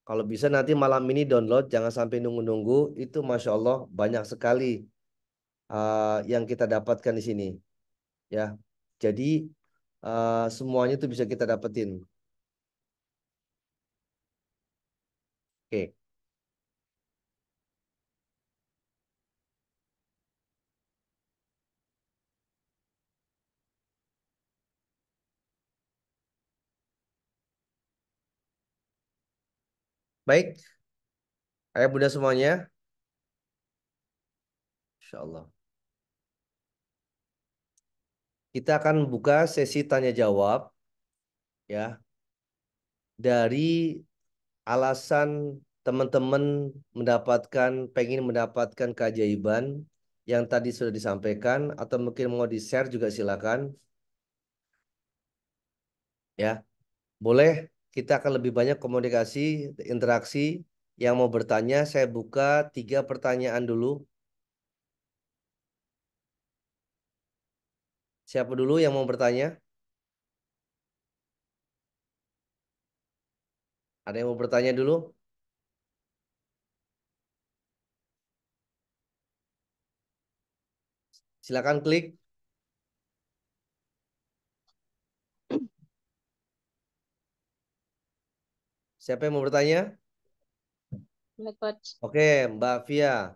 Kalau bisa nanti malam ini download, jangan sampai nunggu-nunggu. Itu Masya Allah banyak sekali yang kita dapatkan di sini. Ya, jadi semuanya itu bisa kita dapetin. Oke, baik. Ayah bunda semuanya, Insya Allah. Kita akan buka sesi tanya jawab ya dari alasan teman-teman pengen mendapatkan keajaiban yang tadi sudah disampaikan atau mungkin mau di-share juga silakan ya. Boleh kita akan lebih banyak komunikasi, interaksi. Yang mau bertanya saya buka 3 pertanyaan dulu. Siapa dulu yang mau bertanya? Ada yang mau bertanya dulu? Silakan klik. Siapa yang mau bertanya? Ini coach. Oke, Mbak Via.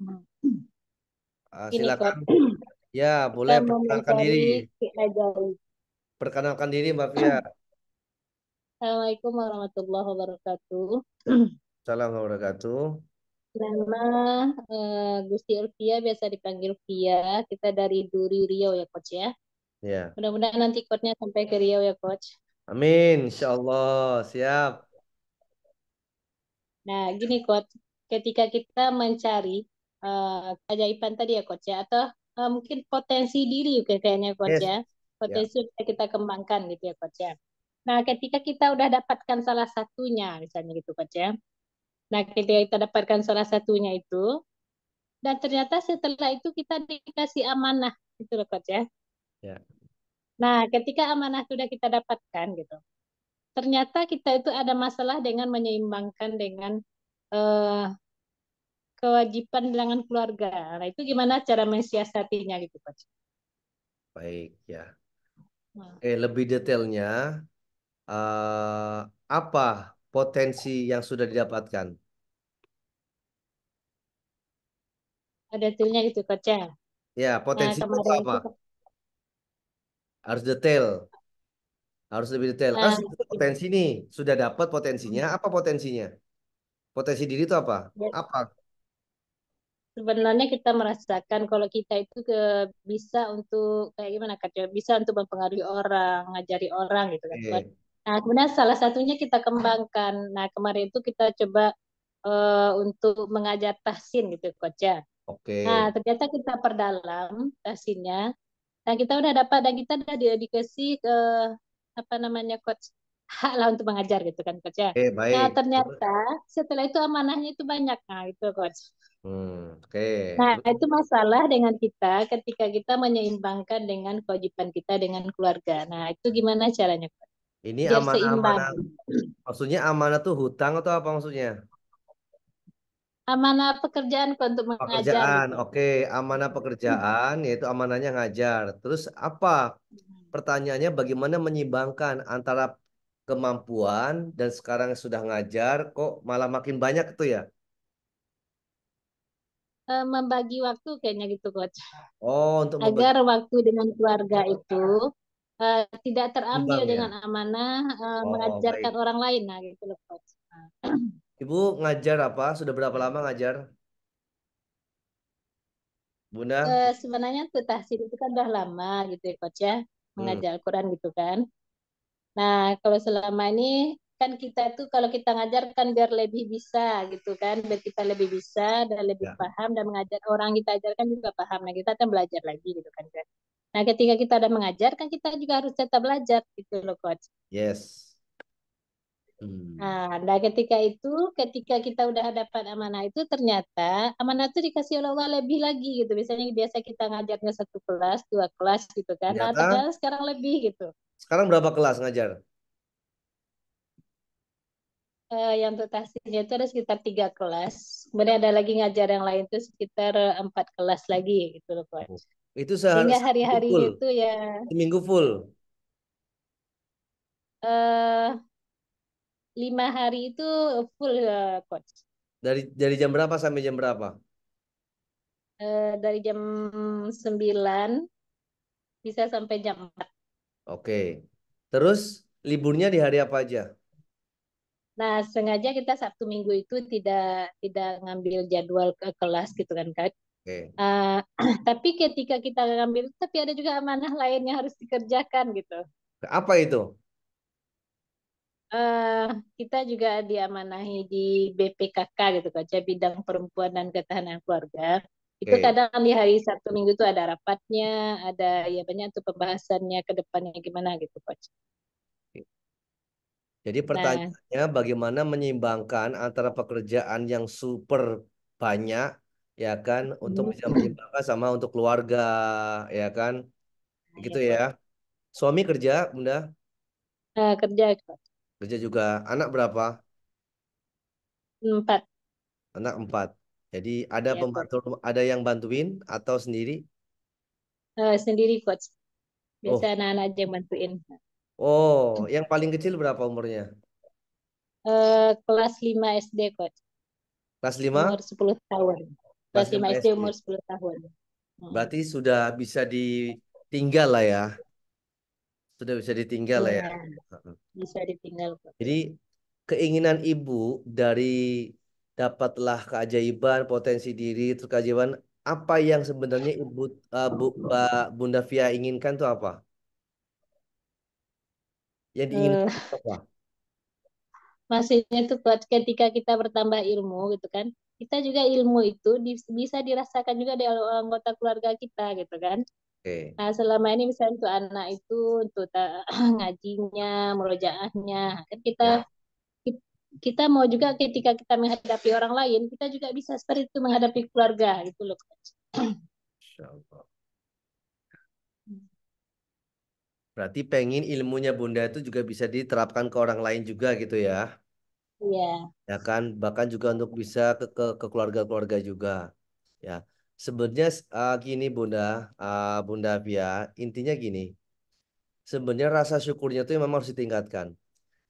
Ini Silakan. coach. Ya, Kita boleh mau perkenalkan diri. mencari keajaiban. Perkenalkan diri Mbak Via. Assalamualaikum warahmatullahi wabarakatuh. Assalamualaikum warahmatullahi wabarakatuh. Nama Gusti Elvia, biasa dipanggil Via. Kita dari Duri Riau ya coach ya. Ya. Mudah-mudahan nanti coachnya sampai ke Riau ya coach. Amin, insya Allah. Siap. Nah, gini coach, ketika kita mencari keajaiban tadi ya coach ya, atau mungkin potensi diri kayaknya coach Yes. ya, Ya. potensi yang bisa kita kembangkan gitu ya coach ya. Nah, ketika kita udah dapatkan salah satunya, misalnya gitu coach ya. Nah, ketika kita dapatkan salah satunya itu, dan ternyata setelah itu kita dikasih amanah gitu loh coach ya. Ya. Nah, ketika amanah sudah kita dapatkan gitu, ternyata kita itu ada masalah dengan menyeimbangkan dengan eh, kewajiban dengan keluarga. Nah, itu gimana cara mensiasatinya gitu, Coach? Baik, ya. Nah, Lebih detailnya, apa potensi yang sudah didapatkan? ada detailnya gitu, Coach ya. Ya, Nah, potensinya itu kemarin apa? itu Harus detail. Harus lebih detail. Kan eh, sudah potensi nih. Sudah dapat potensinya. Apa potensinya? Potensi diri itu apa? ya, Apa? sebenarnya kita merasakan kalau kita itu bisa untuk kayak gimana, Coach? Ya, bisa untuk mempengaruhi orang, ngajari orang gitu kan, Coach. Oke. Nah, kemudian salah satunya kita kembangkan. Nah, kemarin itu kita coba untuk mengajar tahsin gitu, Coach ya. Nah, Oke. ternyata kita perdalam tahsinnya. Nah, kita udah dapat dan kita udah dikasih ke apa namanya coach hak lah untuk mengajar gitu kan coach ya. Oke, Nah, baik. Terus? ternyata setelah itu amanahnya itu banyak nah itu coach. Oke. Nah, Terus itu masalah dengan kita ketika kita menyeimbangkan dengan kewajiban kita dengan keluarga. Nah, itu gimana caranya coach? ini Biar seimbang. amanah-amanah. Maksudnya amanah tuh hutang atau apa maksudnya? Amanah pekerjaan kok untuk mengajar Pekerjaan, gitu. oke. Amanah pekerjaan, yaitu amanahnya ngajar. Terus apa? Pertanyaannya bagaimana menyimbangkan antara kemampuan dan sekarang sudah ngajar, kok malah makin banyak itu ya? Membagi waktu kayaknya gitu coach. Oh, untuk Agar membagi waktu dengan keluarga itu tidak terambil imbang dengan ya? amanah Oh, mengajarkan baik. orang lain. Nah, gitu loh, Coach. Nah, Ibu ngajar apa? Sudah berapa lama ngajar? Bunda? sebenarnya tuh tahsin itu kan udah lama gitu ya, Coach ya, Hmm, mengajar Al-Quran gitu kan. Nah, kalau selama ini kan kita tuh kalau kita ngajar kan biar lebih bisa gitu kan, biar kita lebih bisa dan lebih ya. paham dan mengajar orang kita ajarkan juga paham. Nah, kita kan belajar lagi gitu kan. Nah, ketika kita udah mengajar kan kita juga harus tetap belajar gitu loh, Coach. Yes. Hmm. Nah, ketika kita udah dapat amanah itu, ternyata amanah itu dikasih oleh Allah lebih lagi gitu. Biasanya biasa kita ngajarnya 1 kelas, 2 kelas gitu kan. Nah, Ternyata ternyata sekarang lebih gitu. sekarang berapa kelas ngajar? Yang untuk tahsinnya itu ada sekitar 3 kelas. Kemudian ada lagi ngajar yang lain itu sekitar 4 kelas lagi gitu loh, Oh, Coach. itu Sehingga seminggu hari-harinya full. itu ya Seminggu full. eh 5 hari itu full, Coach. Dari jam berapa sampai jam berapa? Dari jam 9 bisa sampai jam 4. Oke. Terus liburnya di hari apa aja? Nah, sengaja kita Sabtu Minggu itu tidak tidak ngambil jadwal ke kelas gitu kan, Kak. Oke. Eh, tapi ketika kita ngambil, tapi ada juga amanah lain yang harus dikerjakan gitu. Apa itu? eh Kita juga diamanahi di BPKK gitu kan, bidang perempuan dan ketahanan keluarga. Itu Oke. kadang di hari Sabtu Minggu itu ada rapatnya, ada ya banyak tuh pembahasannya ke depannya gimana gitu, Coach. Jadi Nah, pertanyaannya bagaimana menyeimbangkan antara pekerjaan yang super banyak ya kan untuk bisa menyeimbangkan sama untuk keluarga ya kan? Gitu ya, ya. Coach. Suami kerja, Bunda? Kerja, Coach. Kerja juga. Anak berapa? 4 Anak 4. Jadi ada ya, Coach. pembantu, ada yang bantuin atau sendiri? Sendiri, Coach. Biasa Oh, anak-anak aja yang bantuin. oh, yang paling kecil berapa umurnya? Kelas 5 SD, Coach. Kelas Umur 5? 10 tahun. Kelas Kelas 5 5 SD SD. umur 10 tahun. Mm. Berarti sudah bisa ditinggal lah ya. Sudah bisa ditinggal lah ya. Ya, bisa ditinggal, Jadi Coach. keinginan ibu dari dapatlah keajaiban, potensi diri, terus keajaiban apa yang sebenarnya ibu Bunda Via inginkan tuh apa? Yang diinginkan Eh, itu apa? Maksudnya tuh Coach, ketika kita bertambah ilmu gitu kan, kita juga ilmu itu bisa dirasakan juga di anggota keluarga kita gitu kan. Oke, Nah, selama ini misalnya untuk anak itu untuk ngajinya, murojaahnya, kan ya. kita mau juga ketika kita menghadapi orang lain, kita juga bisa seperti itu menghadapi keluarga gitu loh, Coach. Insya Allah. Berarti pengen ilmunya Bunda itu juga bisa diterapkan ke orang lain juga gitu ya. Iya. Ya kan, bahkan juga untuk bisa ke keluarga-keluarga juga. Ya, sebenarnya gini Bunda, Bunda Via, intinya gini. Sebenarnya rasa syukurnya itu memang harus ditingkatkan.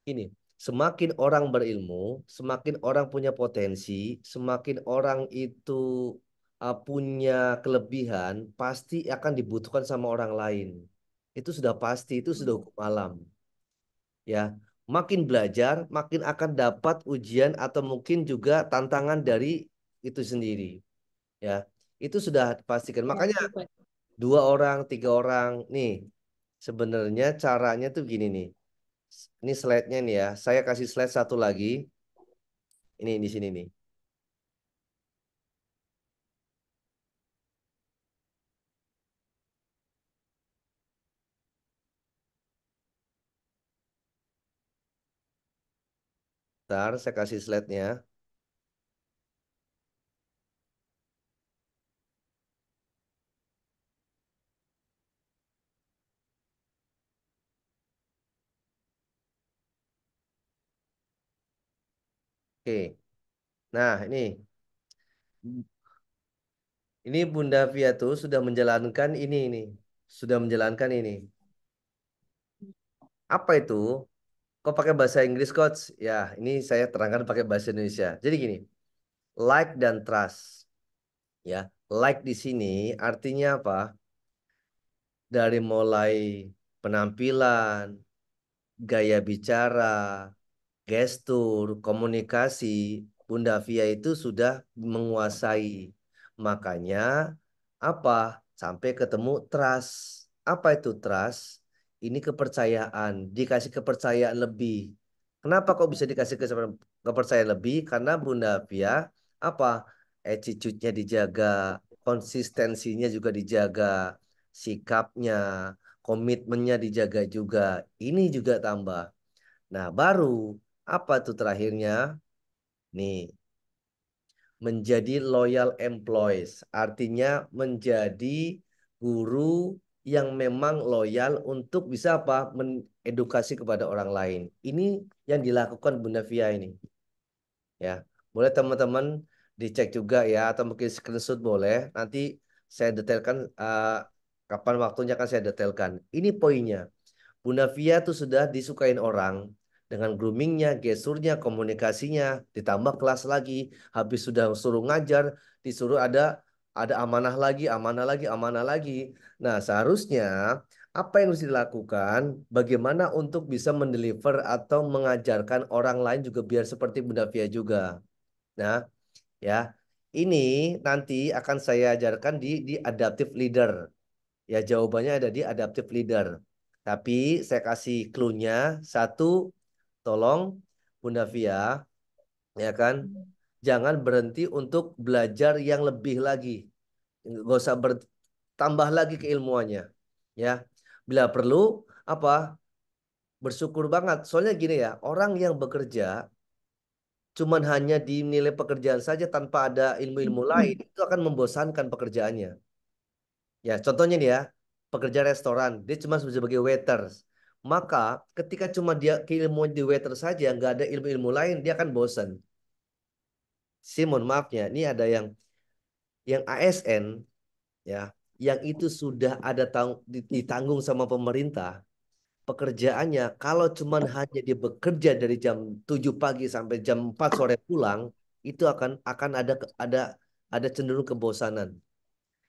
Ini, semakin orang berilmu, semakin orang punya potensi, semakin orang itu punya kelebihan, pasti akan dibutuhkan sama orang lain. Itu sudah pasti, itu sudah hukum alam. Ya, makin belajar, makin akan dapat ujian atau mungkin juga tantangan dari itu sendiri. Ya, itu sudah dipastikan. Ya, Makanya itu, Coach. 2 orang, 3 orang, nih sebenarnya caranya tuh gini nih. Ini slide-nya nih ya. Saya kasih slide satu lagi. Ini di sini nih. Ntar saya kasih slide-nya. Oke. Nah, ini Bunda Via tuh sudah menjalankan ini. Sudah menjalankan ini. Apa itu? Kok pakai bahasa Inggris, Coach? Ya, ini saya terangkan pakai bahasa Indonesia. Jadi gini, like dan trust. Ya, like di sini artinya apa? Dari mulai penampilan, gaya bicara, gestur, komunikasi, Bunda Via itu sudah menguasai. Makanya apa? Sampai ketemu trust. Apa itu trust? Ini kepercayaan, dikasih kepercayaan lebih. Kenapa kok bisa dikasih kepercayaan lebih? Karena Bunda Via apa? Attitude-nya dijaga, konsistensinya juga dijaga, sikapnya, komitmennya dijaga juga. Ini juga tambah. Nah, baru apa tuh terakhirnya? Nih, menjadi loyal employees. Artinya menjadi guru yang memang loyal untuk bisa apa? Mengedukasi kepada orang lain. Ini yang dilakukan Bunda Via ini. Ya, boleh teman-teman dicek juga ya, atau mungkin screenshot boleh. Nanti saya detailkan kapan waktunya akan saya detailkan. Ini poinnya. Bunda Via tuh sudah disukain orang dengan groomingnya, gesturnya, komunikasinya, ditambah kelas lagi. Habis sudah suruh ngajar, disuruh ada amanah lagi, amanah lagi, amanah lagi. Nah, seharusnya apa yang harus dilakukan? Bagaimana untuk bisa mendeliver atau mengajarkan orang lain juga biar seperti Bunda Via juga. Nah, ya, ini nanti akan saya ajarkan di adaptive leader. Ya, jawabannya ada di adaptive leader. Tapi saya kasih clue-nya. Satu, tolong Bunda Via, ya kan, jangan berhenti untuk belajar yang lebih lagi. Nggak usah bertambah lagi keilmuannya. Ya, bila perlu, apa, bersyukur banget. Soalnya gini ya, orang yang bekerja cuman hanya dinilai pekerjaan saja tanpa ada ilmu-ilmu lain, itu akan membosankan pekerjaannya. Ya, contohnya nih ya, pekerja restoran, dia cuma sebagai waiters. Maka ketika cuma dia keilmuan di waiter saja, nggak ada ilmu-ilmu lain, dia akan bosan. Mohon maafnya, ini ada yang ASN, ya, yang itu sudah ada ditanggung sama pemerintah. Pekerjaannya, kalau cuma hanya dia bekerja dari jam 7 pagi sampai jam 4 sore pulang, itu akan ada cenderung kebosanan.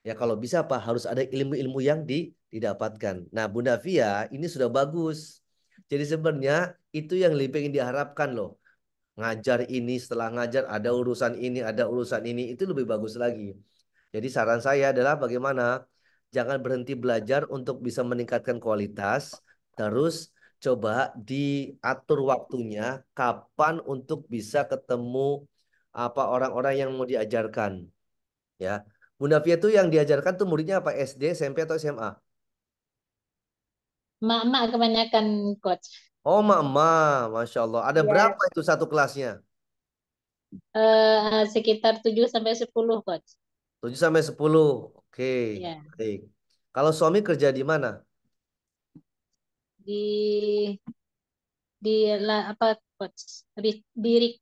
Ya kalau bisa apa harus ada ilmu-ilmu yang didapatkan. Nah, Bunda Via ini sudah bagus. Jadi sebenarnya itu yang lebih ingin diharapkan loh. Ngajar ini setelah ngajar ada urusan ini, ada urusan ini, itu lebih bagus lagi. Jadi saran saya adalah bagaimana jangan berhenti belajar untuk bisa meningkatkan kualitas, terus coba diatur waktunya kapan untuk bisa ketemu apa orang-orang yang mau diajarkan. Ya, Bunda Via tuh yang diajarkan tuh muridnya apa SD, SMP atau SMA? Mak-mak kebanyakan coach. Oh, Mama, Masya Allah. Ada Ya, berapa itu satu kelasnya? sekitar 7 sampai 10 coach. 7 sampai 10. Oke, Ya, baik. Kalau suami kerja di mana? di apa coach? Di Rik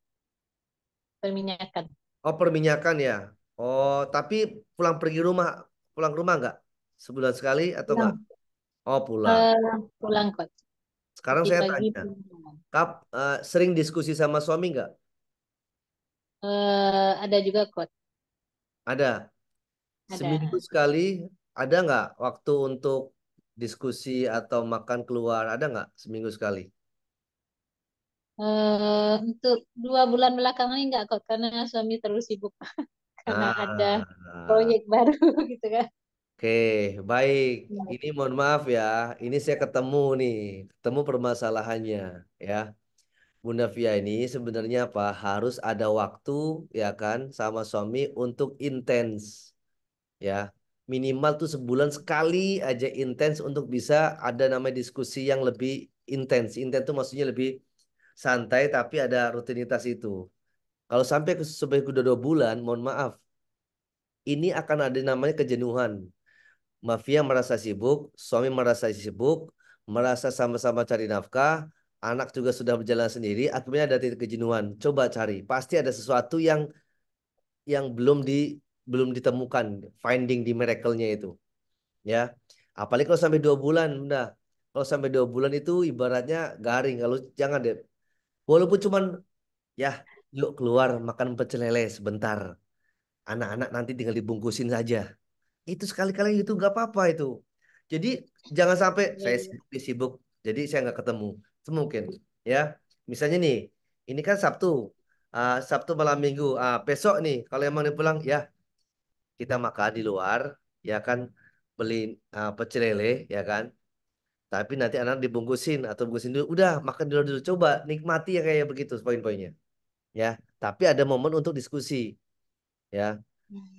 perminyakan. Oh, perminyakan ya. Oh, tapi pulang ke rumah nggak? Sebulan sekali atau nggak? Pulang, Oh, pulang. pulang coach. Sekarang Tapi saya pagi tanya, pulang. sering diskusi sama suami nggak? Ada juga coach. Ada. Seminggu Ada. sekali ada nggak waktu untuk diskusi atau makan keluar? Ada nggak seminggu sekali? Untuk 2 bulan belakangan ini enggak kok karena suami terlalu sibuk karena ada Ah, proyek baru gitu kan. oke, baik. Ya. Ini mohon maaf ya, ini saya ketemu permasalahannya ya. Bunda Via ini sebenarnya apa? Harus ada waktu ya kan sama suami untuk intens ya. Minimal tuh sebulan sekali aja intens untuk bisa ada namanya diskusi yang lebih intens. Intens tuh maksudnya lebih santai tapi ada rutinitas itu. Kalau sampai udah 2 bulan, mohon maaf, ini akan ada namanya kejenuhan. Mafia merasa sibuk, suami merasa sibuk, merasa sama-sama cari nafkah, anak juga sudah berjalan sendiri, akhirnya ada titik kejenuhan. Coba cari, pasti ada sesuatu yang belum ditemukan, finding di miracle-nya itu, ya. Apalagi kalau sampai 2 bulan, udah. Kalau sampai 2 bulan itu ibaratnya garing. Kalau jangan deh, walaupun cuman ya, yuk keluar makan pecel lele sebentar. Anak-anak nanti tinggal dibungkusin saja. Itu sekali-kali itu nggak apa-apa itu. Jadi jangan sampai Ya, saya ya. sibuk, dia sibuk, jadi saya nggak ketemu. Itu mungkin, ya. Misalnya nih, ini kan Sabtu, Sabtu malam Minggu. Besok nih, kalau emang dia pulang, ya kita makan di luar, ya kan, beli pecel lele, ya kan. Tapi nanti anak dibungkusin atau bungkusin dulu, udah makan dulu dulu. Coba nikmati ya kayak begitu poin-poinnya, ya. Tapi ada momen untuk diskusi, ya.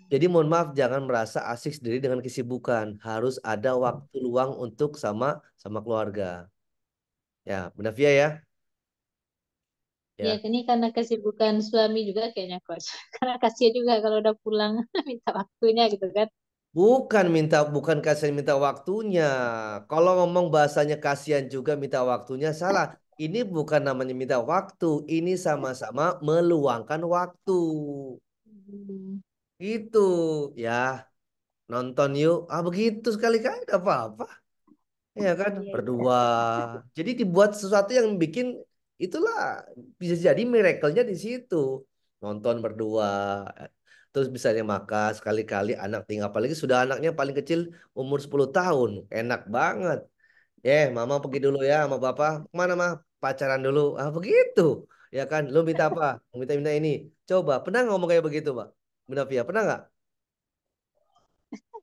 Jadi mohon maaf jangan merasa asik sendiri dengan kesibukan. Harus ada waktu luang untuk sama sama keluarga. Ya, benar Via ya. Ya, Ya. ini karena kesibukan suami juga kayaknya coach. Karena kasihan juga kalau udah pulang minta waktunya gitu kan. Bukan kasihan minta waktunya. Kalau ngomong bahasanya kasihan juga minta waktunya salah. Ini bukan namanya minta waktu, ini sama-sama meluangkan waktu. Hmm, Gitu ya, nonton yuk. Ah begitu sekali-kali tidak apa-apa. Ya kan, iya, iya. berdua. Jadi dibuat sesuatu yang bikin itulah bisa jadi miracle-nya di situ. Nonton berdua. Terus misalnya makan sekali-kali anak tinggal apalagi sudah anaknya paling kecil umur 10 tahun. Enak banget. Mama pergi dulu ya sama bapak. Kemana mah? Pacaran dulu. Ah begitu. Ya kan, lu minta apa? Minta-minta ini. Coba, pernah ngomong kayak begitu, Pak? Bunda Via, pernah nggak?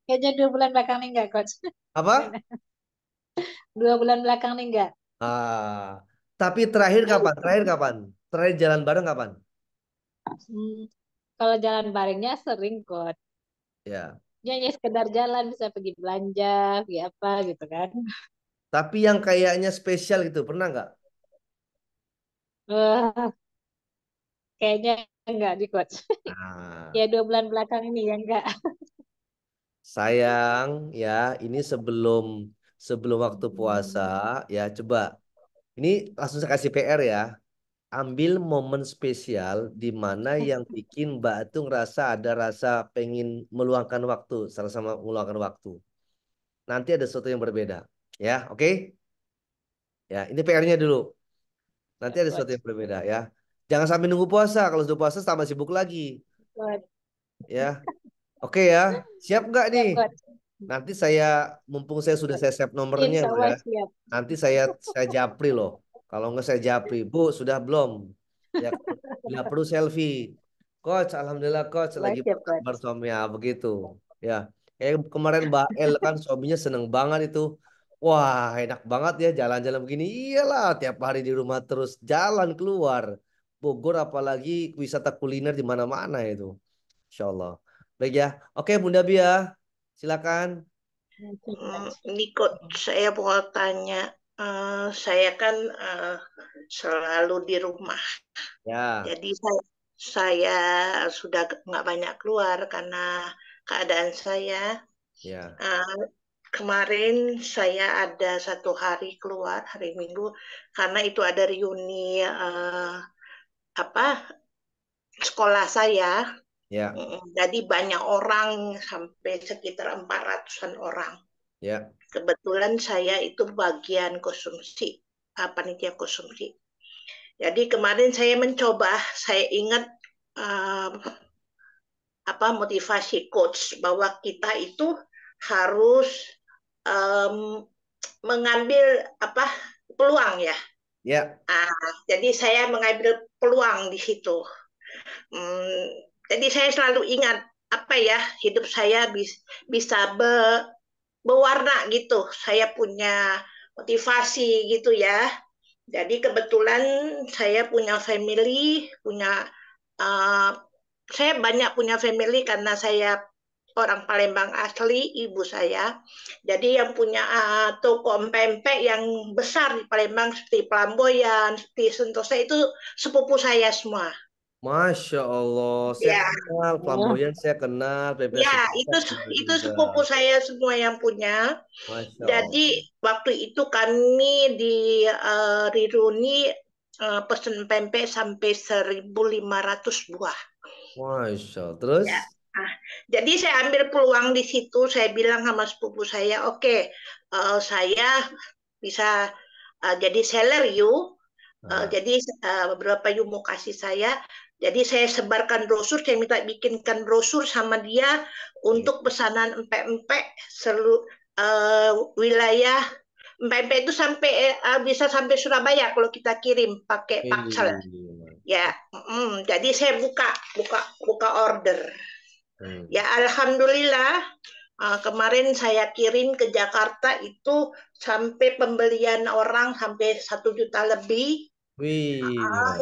Kayaknya 2 bulan belakang ini enggak, Coach. Apa? 2 bulan belakang ini enggak. Ah, tapi terakhir kapan? Terakhir kapan? Terakhir jalan bareng kapan? Hmm, kalau jalan barengnya sering, Coach. Ya. Ya, ya sekedar jalan, bisa pergi belanja, pergi apa gitu kan. Tapi yang kayaknya spesial gitu, pernah nggak? Eh, kayaknya enggak di, Coach. Nah, Ya 2 bulan belakang ini ya enggak. sayang ya, ini sebelum sebelum waktu puasa ya coba. Ini langsung saya kasih PR ya. Ambil momen spesial di mana yang bikin Mbak tuh ngerasa ada rasa pengen meluangkan waktu, sama-sama meluangkan waktu. Nanti ada sesuatu yang berbeda. Ya, oke? Ya, ini PR-nya dulu. Nanti Ya, ada sesuatu Coach. yang berbeda ya. Jangan sampai nunggu puasa. Kalau sudah puasa tambah sibuk lagi. Coach. Ya, oke ya. Siap nggak nih? Siap, Coach. Nanti saya, mumpung saya sudah saya save nomornya Insya loh Allah ya. siap. Nanti saya japri loh. Kalau nggak saya japri, Bu sudah belum? Ya, bila perlu selfie. Coach, alhamdulillah coach Allah lagi siap, berkabar Coach. suaminya begitu. Ya, kemarin Mbak El kan suaminya seneng banget itu. Wah, enak banget ya jalan-jalan begini. Iyalah, tiap hari di rumah terus jalan keluar. Bogor apalagi wisata kuliner di mana-mana itu. Insya Allah. Baik ya. Oke, Bunda Bia. Silakan. Siap, Coach. Ini kok saya mau tanya, saya kan selalu di rumah, Ya, jadi saya sudah nggak banyak keluar karena keadaan saya. ya, Eh, Kemarin saya ada 1 hari keluar hari Minggu karena itu ada reuni apa sekolah saya. ya, Jadi banyak orang sampai sekitar 400-an orang. ya, Kebetulan saya itu bagian konsumsi, panitia konsumsi. Jadi kemarin saya mencoba, saya ingat uh, motivasi coach bahwa kita itu harus um, mengambil peluang ya. ya. Jadi saya mengambil peluang di situ. Hmm, jadi saya selalu ingat apa ya hidup saya bisa berwarna gitu. Saya punya motivasi gitu ya. Jadi kebetulan saya punya family, uh, saya banyak punya family karena saya orang Palembang asli, ibu saya. Jadi yang punya toko pempek yang besar di Palembang seperti Pelamboyan, seperti Sentosa itu sepupu saya semua. Masya Allah, saya Ya, kenal Oh, Flamboyan, saya kenal PP ya Sepupu, itu kenal itu juga. sepupu saya semua yang punya. Masya Jadi Allah, waktu itu kami di Riruni pesen pempek sampai 1.500 buah. Masya Allah. Terus, Ya. Nah, jadi saya ambil peluang di situ. Saya bilang sama sepupu saya, oke, saya bisa jadi seller you. ah, Jadi beberapa you mau kasih saya. Jadi saya sebarkan brosur, saya minta bikinkan brosur sama dia iya. untuk pesanan empek-empek seluruh wilayah. Empek-empek itu bisa sampai Surabaya kalau kita kirim pakai paksel. Iya. Ya, jadi saya buka buka buka order. Hmm. Ya, alhamdulillah kemarin saya kirim ke Jakarta itu sampai pembelian orang sampai 1 juta lebih. Wih,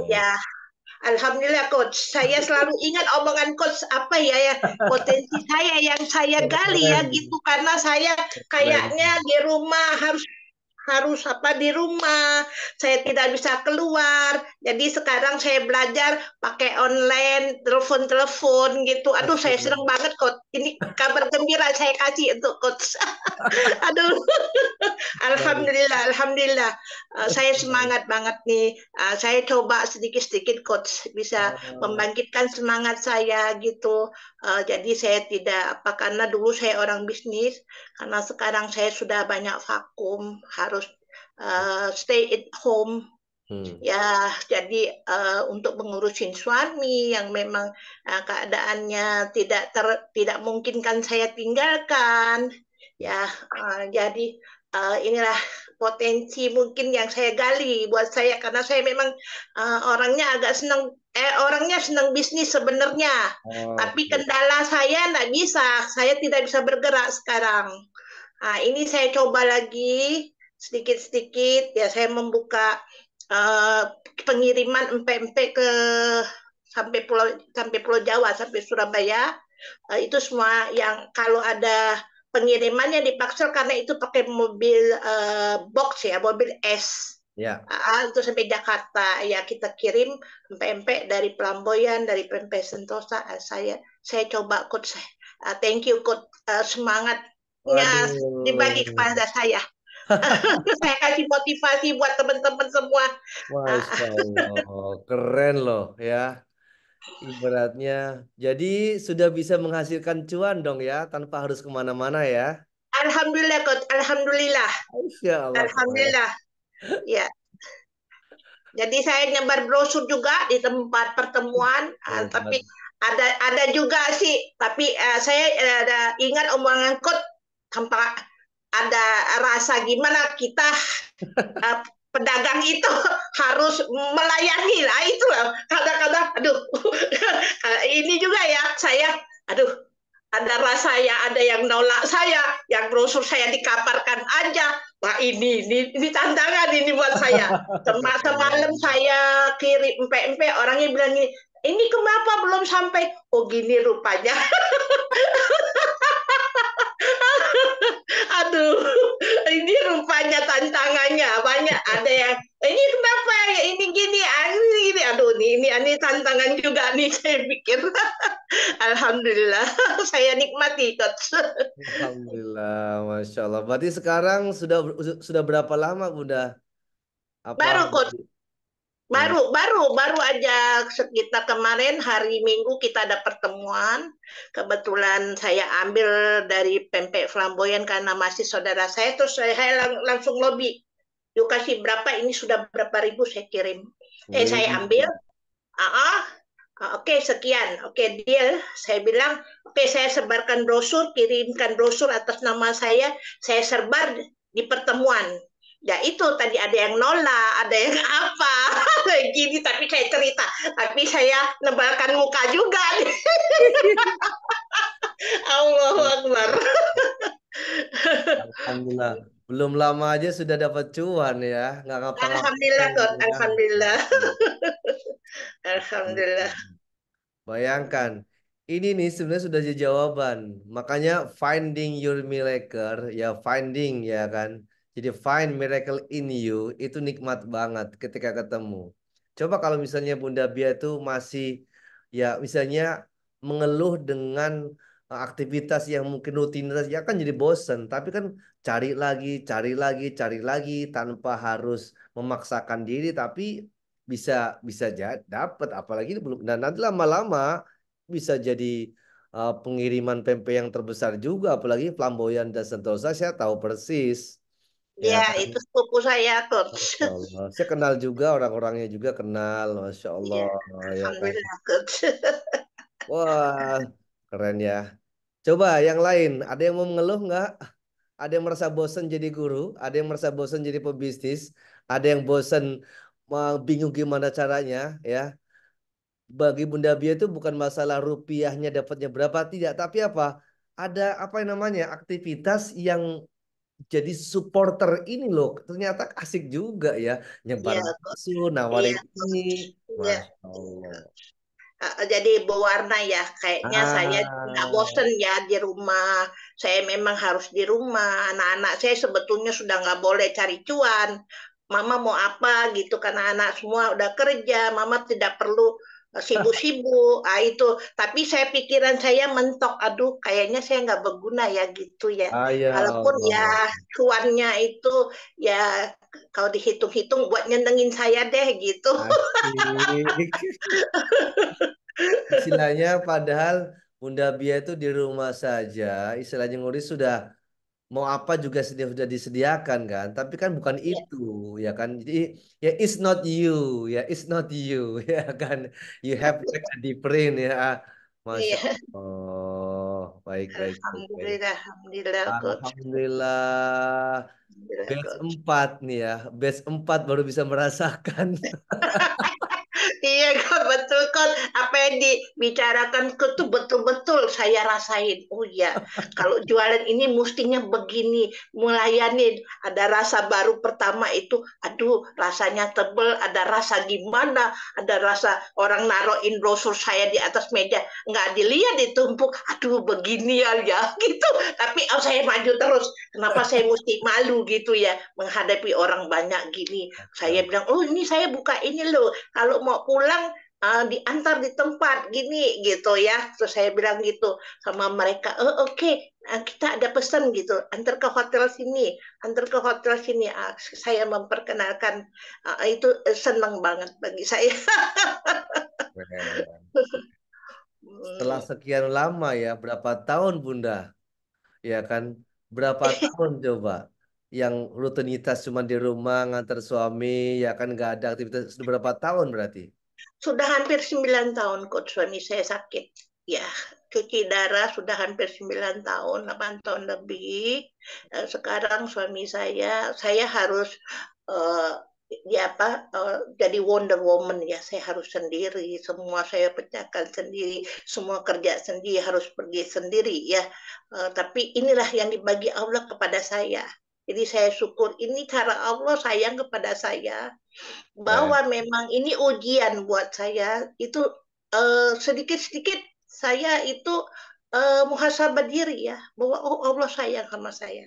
Ya, alhamdulillah coach. Saya selalu ingat omongan coach apa ya ya potensi saya yang saya gali ya keren, gitu karena saya keren. kayaknya di rumah harus harus apa di rumah. Saya tidak bisa keluar. Jadi sekarang saya belajar pakai online, telepon-telepon gitu. Aduh, saya senang banget, Coach. Ini kabar gembira saya kasih untuk Coach. Aduh, alhamdulillah, alhamdulillah. Saya semangat banget nih. Saya coba sedikit-sedikit Coach bisa membangkitkan semangat saya gitu. Jadi saya tidak apa karena dulu saya orang bisnis, karena sekarang saya sudah banyak vakum, harus stay at home. Ya, jadi untuk mengurusin suami yang memang keadaannya tidak memungkinkan saya tinggalkan. Ya, jadi inilah potensi mungkin yang saya gali buat saya karena saya memang orangnya senang bisnis sebenarnya. Tapi kendala saya nggak bisa, saya tidak bisa bergerak sekarang. Nah, ini saya coba lagi sedikit-sedikit ya saya membuka pengiriman empek-empek ke sampai Pulau Jawa, sampai Surabaya. Itu semua yang kalau ada pengirimannya dipaksa karena itu pakai mobil box ya, mobil S. Ya. Itu sampai Jakarta ya kita kirim empek-empek dari Pelamboyan, dari Pempek Sentosa. Saya coba Coach. Thank you Coach, semangatnya dibagi kepada saya. Saya kasih motivasi buat teman-teman semua. Masya Allah, keren loh ya. Ibaratnya, jadi sudah bisa menghasilkan cuan dong ya, tanpa harus kemana-mana ya. Alhamdulillah, Coach. Alhamdulillah. Masya Allah. Alhamdulillah. Ya. Jadi saya nyebar brosur juga di tempat pertemuan, tapi ada juga sih. Tapi saya ingat omongan Coach tanpa ada rasa gimana kita pedagang itu harus melayani lah itu kadang-kadang aduh ini juga ya saya aduh ada rasa ya ada yang nolak saya yang brosur saya dikaparkan aja. Wah ini tantangan ini buat saya. Semalam saya kirim empek-empek orangnya bilang ini kenapa belum sampai? Oh gini rupanya. Aduh, ini rupanya tantangannya banyak. Ada yang ini kenapa ya ini gini, aduh ini tantangan juga nih saya pikir. Alhamdulillah, saya nikmati Coach. Alhamdulillah, Masya Allah. Berarti sekarang sudah berapa lama Bunda? Baru Coach. Baru aja sekitar kemarin hari Minggu kita ada pertemuan. Kebetulan saya ambil dari Pempek Flamboyan karena masih saudara saya, terus saya langsung lobby. Yuk kasih berapa, ini sudah berapa ribu saya kirim. Saya ambil. Oke, sekian. Oke, deal. Saya bilang, oke saya sebarkan brosur, kirimkan brosur atas nama saya sebar di pertemuan. Ya itu tadi ada yang nolak, ada yang apa, gini. Tapi saya cerita, tapi saya nebalkan muka juga. Allahu Akbar. Alhamdulillah, belum lama aja sudah dapat cuan ya, nggak ngapa-ngapain. Alhamdulillah, Coach. Ya. Alhamdulillah. Alhamdulillah. Bayangkan, ini nih sebenarnya sudah jadi jawaban. Makanya finding your miracle, ya finding ya kan. Jadi find miracle in you itu nikmat banget ketika ketemu. Coba kalau misalnya Bunda Bia itu masih ya misalnya mengeluh dengan aktivitas yang mungkin rutinitas ya kan jadi bosen. Tapi kan cari lagi tanpa harus memaksakan diri. Tapi bisa bisa dapat apalagi ini belum dan nanti lama-lama bisa jadi pengiriman pempek yang terbesar juga apalagi Flamboyan dan Sentosa saya tahu persis ya Ya, kan? itu sepupu saya, Coach. Masya Allah. Saya kenal juga orang-orangnya juga kenal Masya Allah ya kan Alhamdulillah, Coach. wah keren ya coba yang lain ada yang mau mengeluh nggak ada yang merasa bosan jadi guru ada yang merasa bosan jadi pebisnis ada yang bosan bingung gimana caranya ya bagi Bunda Bia itu bukan masalah rupiahnya dapatnya berapa tidak, tapi apa? Ada apa yang namanya aktivitas yang jadi supporter ini loh. Ternyata asik juga ya nyebar Iya, Coach. bakso, nawarin Iya, ini, Coach. Iya. Masya Allah. jadi berwarna ya. Kayaknya saya nggak Ah, bosen ya di rumah. Saya memang harus di rumah. Anak-anak saya sebetulnya sudah nggak boleh cari cuan. Mama mau apa gitu karena anak semua udah kerja. Mama tidak perlu sibuk-sibuk. Ah itu. Tapi saya pikiran saya mentok. Aduh, kayaknya saya nggak berguna ya gitu ya. ya Walaupun ya Allah. cuannya itu ya kalau dihitung-hitung buat nyenengin saya deh gitu. Asik. Istilahnya padahal Bunda Bia itu di rumah saja, istilahnya ngurus sudah mau apa juga sudah disediakan kan, tapi kan bukan Ya, itu ya kan. Jadi ya it's not you, ya it's not you ya kan. You have like a different ya. Masya iya. Allah, baik baik baik baik. Alhamdulillah, alhamdulillah, coach. Alhamdulillah, Alhamdulillah, batch coach. 4 nih ya, batch 4 baru bisa merasakan. Iya, kok betul kan apa yang dibicarakan ke tuh betul-betul saya rasain. Oh iya, kalau jualan ini mestinya begini, melayani. Ada rasa baru pertama itu, aduh rasanya tebel, ada rasa gimana, ada rasa orang naruhin brosur saya di atas meja, nggak dilihat ditumpuk, aduh begini ya gitu. Tapi oh, saya maju terus. Kenapa saya mesti malu gitu ya menghadapi orang banyak gini? Saya bilang, oh ini saya buka ini loh kalau mau pulang diantar di tempat gini gitu ya. Terus saya bilang gitu sama mereka, oh oke, kita ada pesan gitu, antar ke hotel sini, antar ke hotel sini. Saya memperkenalkan, itu senang banget bagi saya. Keren. Setelah Hmm, sekian lama ya, berapa tahun Bunda? Ya kan, berapa tahun coba yang rutinitas cuma di rumah ngantar suami, ya kan nggak ada aktivitas. Sudah berapa tahun berarti? Sudah hampir 9 tahun kok suami saya sakit. Ya, cuci darah sudah hampir 9 tahun, 8 tahun lebih. Sekarang suami saya harus uh, ya apa jadi Wonder Woman ya. Saya harus sendiri, semua saya pecahkan sendiri, semua kerja sendiri, harus pergi sendiri ya. Tapi inilah yang dibagi Allah kepada saya. Jadi saya syukur ini cara Allah sayang kepada saya Keren. bahwa memang ini ujian buat saya itu sedikit-sedikit saya itu muhasabah diri ya bahwa oh Allah sayang sama saya.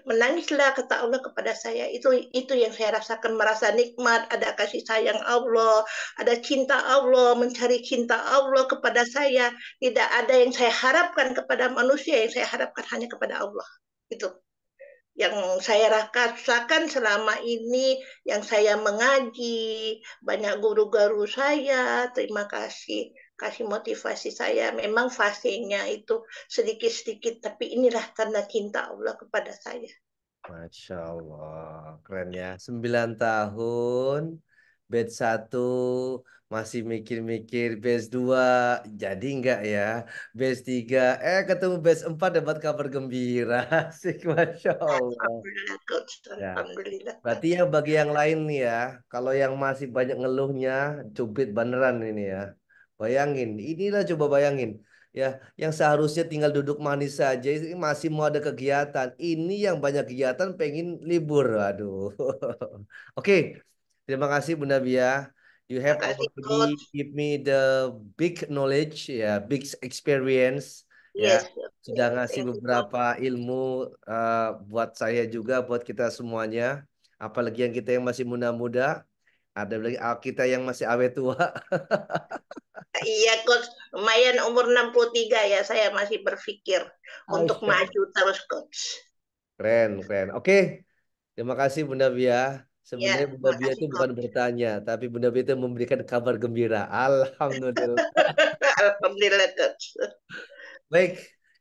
Menangislah kata Allah kepada saya itu yang saya rasakan merasa nikmat ada kasih sayang Allah ada cinta Allah mencari cinta Allah kepada saya tidak ada yang saya harapkan kepada manusia yang saya harapkan hanya kepada Allah itu yang saya rasakan selama ini, yang saya mengaji, banyak guru-guru saya, terima kasih, kasih motivasi saya. Memang fasenya itu sedikit-sedikit, tapi inilah tanda cinta Allah kepada saya. Masya Allah, keren ya. 9 tahun, batch 1 masih mikir-mikir, batch 2 jadi enggak ya? Batch 3 ketemu batch 4 dapat kabar gembira. Asik, Masya Allah. Alhamdulillah, Coach. Ya. Alhamdulillah, Berarti Coach. yang bagi yang lain nih ya, kalau yang masih banyak ngeluhnya, cubit beneran ini ya. Bayangin, inilah coba bayangin. Ya, yang seharusnya tinggal duduk manis saja, ini masih mau ada kegiatan. Ini yang banyak kegiatan pengen libur. Aduh. Oke, terima kasih Bunda Bia. You Terima have kasih, already Coach. give me the big knowledge, ya, big experience. Ya, Yes, sudah okay. ngasih Thank you, Coach. beberapa ilmu buat saya juga, buat kita semuanya. Apalagi yang kita yang masih muda-muda, ada lagi kita yang masih awet tua. Iya, Coach. Lumayan umur 63 ya, saya masih berpikir untuk Aisyah. maju terus, Coach. Keren, keren. Oke, terima kasih Bunda Bia. Ya, Sebenarnya Bunda terima Bia kasih, itu bukan Coach. bertanya, tapi Bunda Bia itu memberikan kabar gembira. Alhamdulillah. Alhamdulillah, Coach. Baik,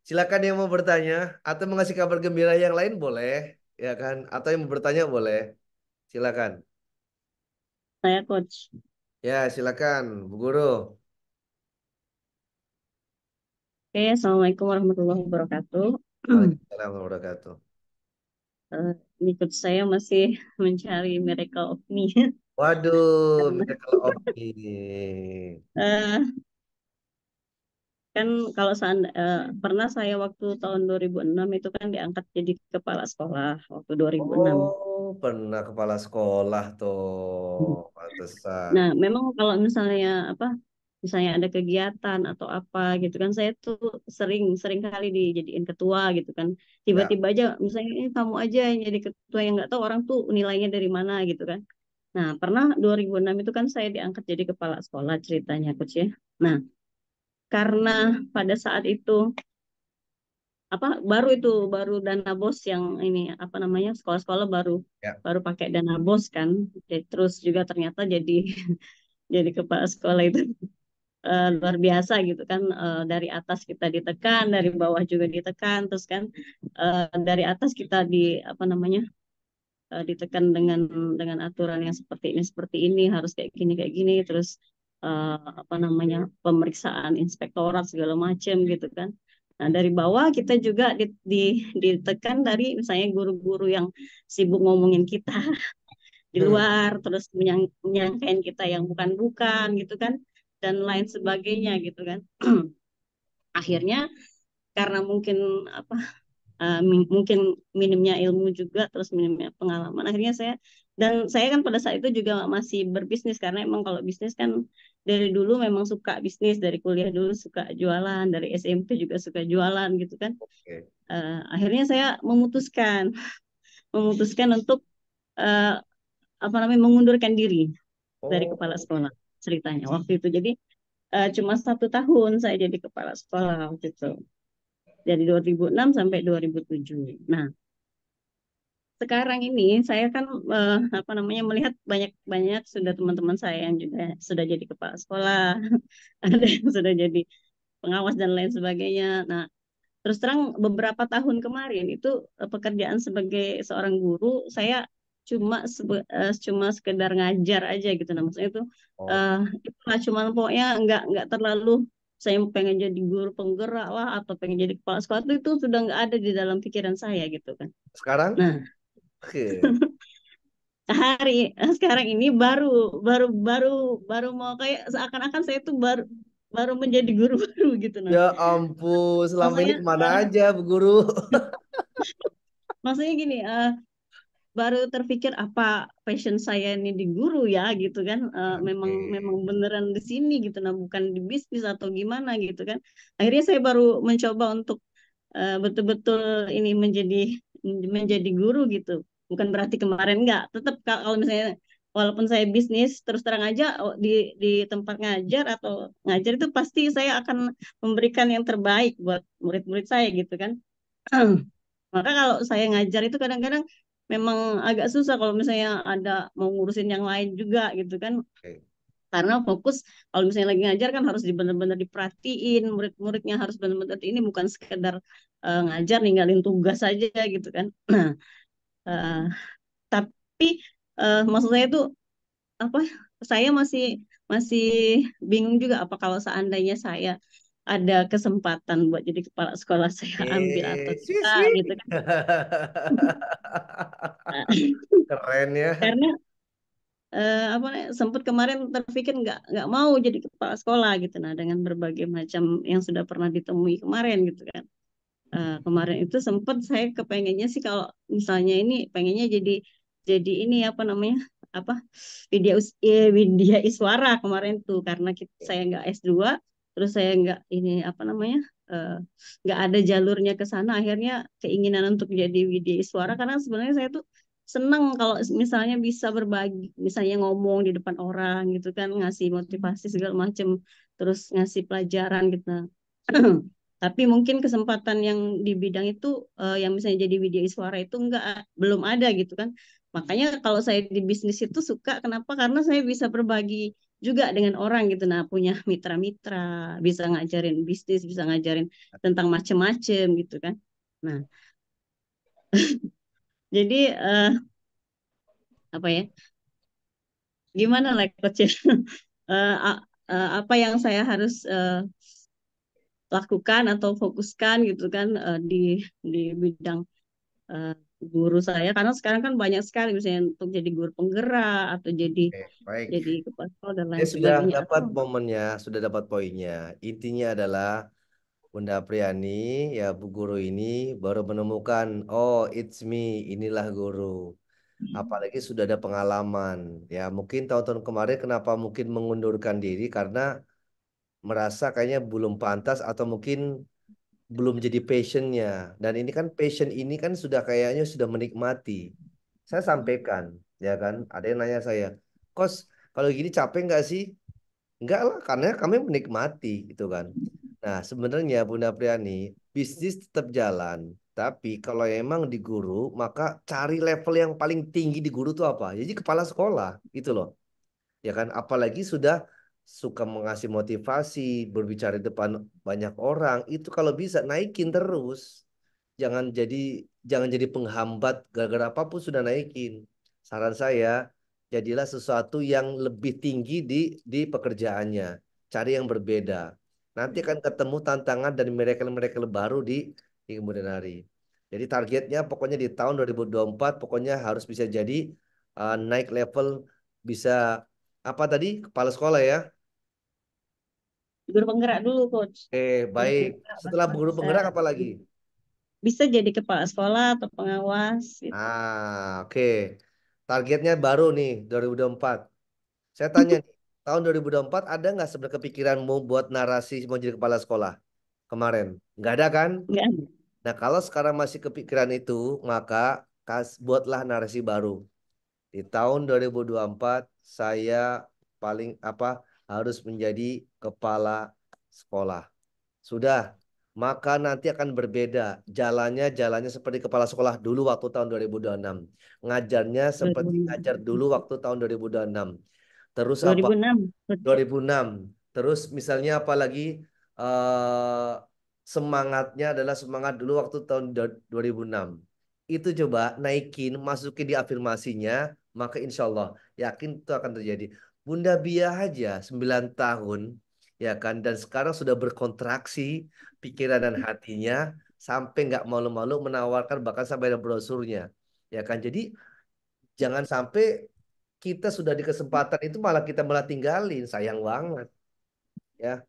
silakan yang mau bertanya atau mengasih kabar gembira yang lain boleh, ya kan? Atau yang mau bertanya boleh. Silakan. Saya coach. Ya, silakan, Bu Guru. Oke, Assalamualaikum warahmatullahi wabarakatuh. Waalaikumsalam warahmatullahi wabarakatuh. Ini coach saya masih mencari miracle of me. Waduh, Karena Miracle of Me. eh, kan kalau pernah saya waktu tahun 2006 itu kan diangkat jadi kepala sekolah waktu 2006. Oh, pernah kepala sekolah tuh. Hmm. Pantesan. Nah, memang kalau misalnya apa misalnya ada kegiatan atau apa gitu kan, saya tuh sering sering kali dijadiin ketua gitu kan. Ya. Tiba-tiba aja misalnya ini kamu aja yang jadi ketua, yang nggak tahu orang tuh nilainya dari mana gitu kan. Nah, pernah 2006 itu kan saya diangkat jadi kepala sekolah ceritanya coach ya. Nah, karena pada saat itu apa baru dana bos yang ini apa namanya, sekolah-sekolah baru Ya. baru pakai dana bos kan. Terus juga ternyata jadi jadi kepala sekolah itu luar biasa gitu kan. Dari atas kita ditekan, dari bawah juga ditekan, terus kan dari atas kita di apa namanya, ditekan dengan aturan yang seperti ini harus kayak gini, terus apa namanya, pemeriksaan inspektorat segala macam gitu kan. Nah, dari bawah kita juga ditekan dari misalnya guru-guru yang sibuk ngomongin kita di luar, terus menyangkain kita yang bukan-bukan gitu kan, dan lain sebagainya gitu kan. Akhirnya karena mungkin apa, mungkin minimnya ilmu juga, terus minimnya pengalaman, akhirnya saya kan pada saat itu juga masih berbisnis, karena emang kalau bisnis kan dari dulu memang suka bisnis, dari kuliah dulu suka jualan, dari SMP juga suka jualan gitu kan. Oke. Akhirnya saya memutuskan untuk eh, apa namanya, mengundurkan diri dari kepala Oh, sekolah ceritanya waktu itu. Jadi cuma 1 tahun saya jadi kepala sekolah waktu itu, dari 2006 sampai 2007. Nah, sekarang ini saya kan apa namanya, melihat banyak-banyak sudah teman-teman saya yang juga sudah jadi kepala sekolah, ada yang sudah jadi pengawas dan lain sebagainya. Nah, terus terang beberapa tahun kemarin itu pekerjaan sebagai seorang guru saya cuma sekedar ngajar aja gitu. Nah, maksudnya itu oh. eh itulah, cuma pokoknya nggak terlalu saya pengen jadi guru penggerak lah atau pengen jadi kepala sekolah, itu sudah nggak ada di dalam pikiran saya gitu kan. Sekarang? Nah, Oke. sekarang ini baru baru baru baru mau kayak seakan-akan saya tuh baru baru menjadi guru baru gitu. Nah, Ya ampun, selama ini maksudnya kemana aja, Bu Guru? maksudnya gini, baru terpikir apa passion saya ini di guru ya gitu kan. Memang memang Oke. beneran di sini gitu, nah bukan di bisnis atau gimana gitu kan. Akhirnya saya baru mencoba untuk betul-betul ini menjadi guru gitu. Bukan berarti kemarin enggak, tetap kalau misalnya walaupun saya bisnis, terus terang aja di tempat ngajar atau ngajar itu pasti saya akan memberikan yang terbaik buat murid-murid saya gitu kan. Maka kalau saya ngajar itu kadang-kadang memang agak susah kalau misalnya ada mau ngurusin yang lain juga gitu kan. Oke. Karena fokus kalau misalnya lagi ngajar kan harus benar-benar diperhatiin, murid-muridnya harus benar-benar ini, bukan sekedar ngajar ninggalin tugas saja gitu kan. Nah, eh, tapi maksud saya itu apa? Saya masih masih bingung juga, apa kalau seandainya saya ada kesempatan buat jadi kepala sekolah, saya ambil atau Swiss, tidak Swiss. gitu kan. Nah, Keren ya. karena apa sempat kemarin terpikir nggak mau jadi kepala sekolah gitu. Nah, dengan berbagai macam yang sudah pernah ditemui kemarin gitu kan. Kemarin itu sempat saya kepengennya sih, kalau misalnya ini pengennya jadi ini apa namanya, apa, Widya Iswara kemarin tuh, karena saya nggak S2, terus saya nggak ini apa namanya, eh, nggak ada jalurnya ke sana, akhirnya keinginan untuk jadi Widya Iswara, karena sebenarnya saya tuh senang kalau misalnya bisa berbagi, misalnya ngomong di depan orang gitu kan, ngasih motivasi segala macam, terus ngasih pelajaran gitu. Tapi mungkin kesempatan yang di bidang itu yang misalnya jadi Widya Iswara itu belum ada gitu kan. Makanya kalau saya di bisnis itu suka, kenapa? Karena saya bisa berbagi juga dengan orang gitu. Nah, punya mitra-mitra, bisa ngajarin bisnis, bisa ngajarin tentang macem-macem gitu kan. Nah, jadi apa ya? Gimana lah coach ya? Apa yang saya harus lakukan atau fokuskan gitu kan di bidang eh, guru saya, karena sekarang kan banyak sekali misalnya untuk jadi guru penggerak atau Oke, baik. jadi kepala sekolah dan Saya lain sudah sebagainya, dapat atau momennya, sudah dapat poinnya. Intinya adalah Bunda Priani, ya Bu Guru ini baru menemukan, oh it's me, inilah guru. Apalagi sudah ada pengalaman. Ya mungkin tahun-tahun kemarin kenapa mungkin mengundurkan diri karena merasa kayaknya belum pantas atau mungkin belum jadi passionnya. Dan ini kan passion ini kan sudah kayaknya sudah menikmati. Saya sampaikan, ya kan. Ada yang nanya saya, Kos, kalau gini capek nggak sih? Enggak lah, karena kami menikmati gitu kan. Nah, sebenarnya Bunda Priani, bisnis tetap jalan. Tapi kalau emang di guru, maka cari level yang paling tinggi di guru itu apa? Jadi kepala sekolah, gitu loh. Ya kan, apalagi sudah suka mengasih motivasi, berbicara di depan banyak orang, itu kalau bisa naikin terus. Jangan jadi jangan jadi penghambat gara-gara apapun sudah naikin. Saran saya, jadilah sesuatu yang lebih tinggi di pekerjaannya. Cari yang berbeda. Nanti akan ketemu tantangan dan miracle-miracle baru di kemudian hari. Jadi targetnya pokoknya di tahun 2024 pokoknya harus bisa jadi naik level bisa apa tadi kepala sekolah ya. Guru penggerak dulu, Coach. Guru Baik. penggerak Setelah baru guru bisa penggerak apa lagi? bisa jadi kepala sekolah atau pengawas gitu. Oke. Targetnya baru nih 2024. Saya tanya nih, tahun 2024 ada nggak sebenarnya kepikiranmu buat narasi mau jadi kepala sekolah kemarin? Nggak ada kan? Enggak. Nah, kalau sekarang masih kepikiran itu, maka buatlah narasi baru. Di tahun 2024 saya paling apa harus menjadi kepala sekolah. Sudah, maka nanti akan berbeda. Jalannya seperti kepala sekolah dulu waktu tahun 2026. Ngajarnya seperti ngajar dulu waktu tahun 2026. Terus apa? 2006. 2006. Terus misalnya apa lagi? eh Semangatnya adalah semangat dulu waktu tahun 2006. Itu coba naikin, masukin di afirmasinya, maka insya Allah yakin itu akan terjadi. Bunda Bia aja 9 tahun, ya kan, dan sekarang sudah berkontraksi pikiran dan hatinya sampai nggak malu-malu menawarkan bahkan sampai ada brosurnya, ya kan. Jadi jangan sampai kita sudah di kesempatan itu malah kita malah tinggalin, sayang banget ya.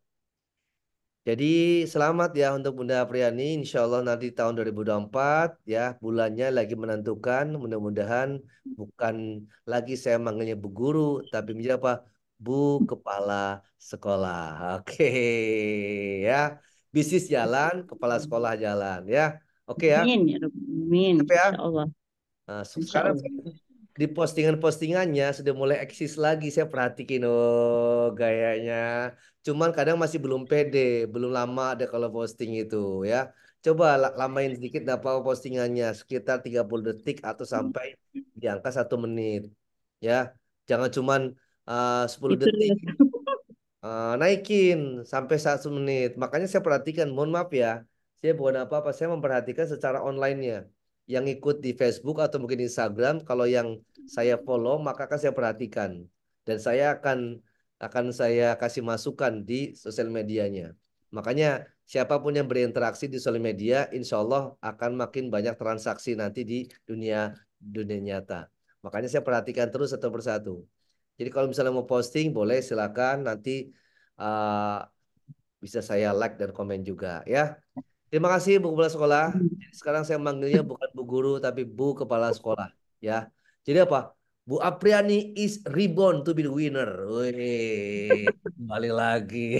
Jadi selamat ya untuk Bunda Apriani. Insya Allah nanti tahun 2024 ya bulannya lagi menentukan. Mudah-mudahan bukan lagi saya manggilnya Bu Guru, tapi menjadi apa? Bu Kepala Sekolah. Oke ya. Bisnis jalan, kepala sekolah jalan ya. Oke ya. Amin ya Rabbal Alamin. Siap ya. Insya Allah. Nah, Insya sekarang Allah. di postingan-postingannya sudah mulai eksis lagi. Saya perhatikin oh gayanya. Cuman kadang masih belum pede, belum lama ada kalau posting itu ya. Coba lamain sedikit apa postingannya sekitar 30 detik atau sampai di angka 1 menit ya. Jangan cuman 10 Itu detik dia. naikin sampai 1 menit. Makanya saya perhatikan, mohon maaf ya, saya bukan apa-apa, saya memperhatikan secara online-nya. Yang ikut di Facebook atau mungkin Instagram, kalau yang saya follow, maka akan saya perhatikan. Dan saya akan saya kasih masukan di sosial medianya. Makanya siapapun yang berinteraksi di sosial media, insya Allah akan makin banyak transaksi nanti di dunia dunia nyata. Makanya saya perhatikan terus satu persatu. Jadi kalau misalnya mau posting boleh silakan nanti uh, bisa saya like dan komen juga ya. Terima kasih Bu Kepala Sekolah. Jadi sekarang saya manggilnya bukan Bu Guru tapi Bu Kepala Sekolah ya. Jadi apa? Bu Apriani is reborn to be the winner. Wih, kembali lagi.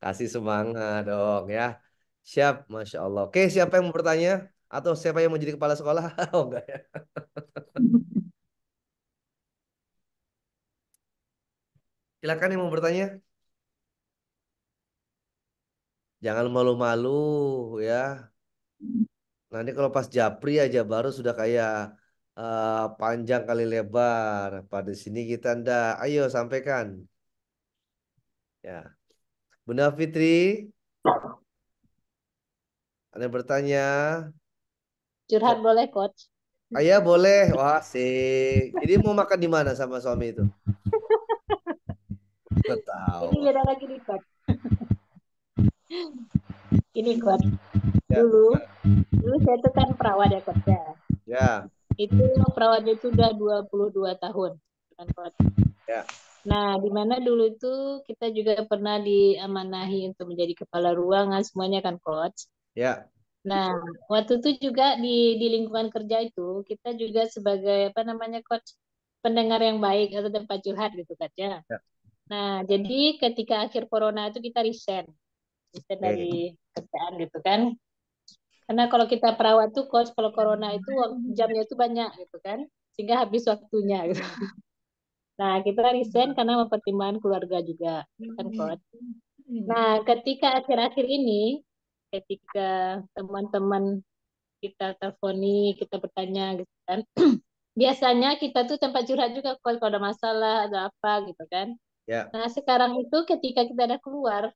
Kasih semangat dong ya. Siap, Masya Allah. Oke, siapa yang mau bertanya? Atau siapa yang mau jadi kepala sekolah? Oh enggak ya. Silakan yang mau bertanya. Jangan malu-malu ya. Nanti kalau pas japri aja baru sudah kayak panjang kali lebar. Pada sini kita ndak. Ayo sampaikan. Ya. Bunda Fitri, ada yang bertanya? Curhat So, boleh, Coach? ayah boleh. Wah, sih. Jadi mau makan di mana sama suami itu? Nggak Ini tahu. beda lagi nih, Coach. Ini, Coach. Ya, Dulu saya tuh kan perawat ya, Coach ya. ya, Itu perawatnya itu udah 22 tahun. Kan, Coach. ya, Nah, di mana dulu itu kita juga pernah diamanahi untuk menjadi kepala ruangan semuanya kan, Coach. ya, Nah, waktu itu juga di lingkungan kerja itu kita juga sebagai apa namanya, Coach, pendengar yang baik atau tempat curhat gitu kan ya. ya. Nah, jadi ketika akhir corona itu kita resign Oke. dari kerjaan gitu kan. Karena kalau kita perawat tuh coach, kalau corona itu jamnya itu banyak gitu kan, sehingga habis waktunya gitu. Nah, kita resign karena mempertimbangkan keluarga juga kan coach. Nah, ketika akhir-akhir ini, ketika teman-teman kita telponi, kita bertanya gitu kan, biasanya kita tuh tempat curhat juga coach kalau ada masalah, ada apa gitu kan. Ya. Nah, sekarang itu ketika kita ada keluar,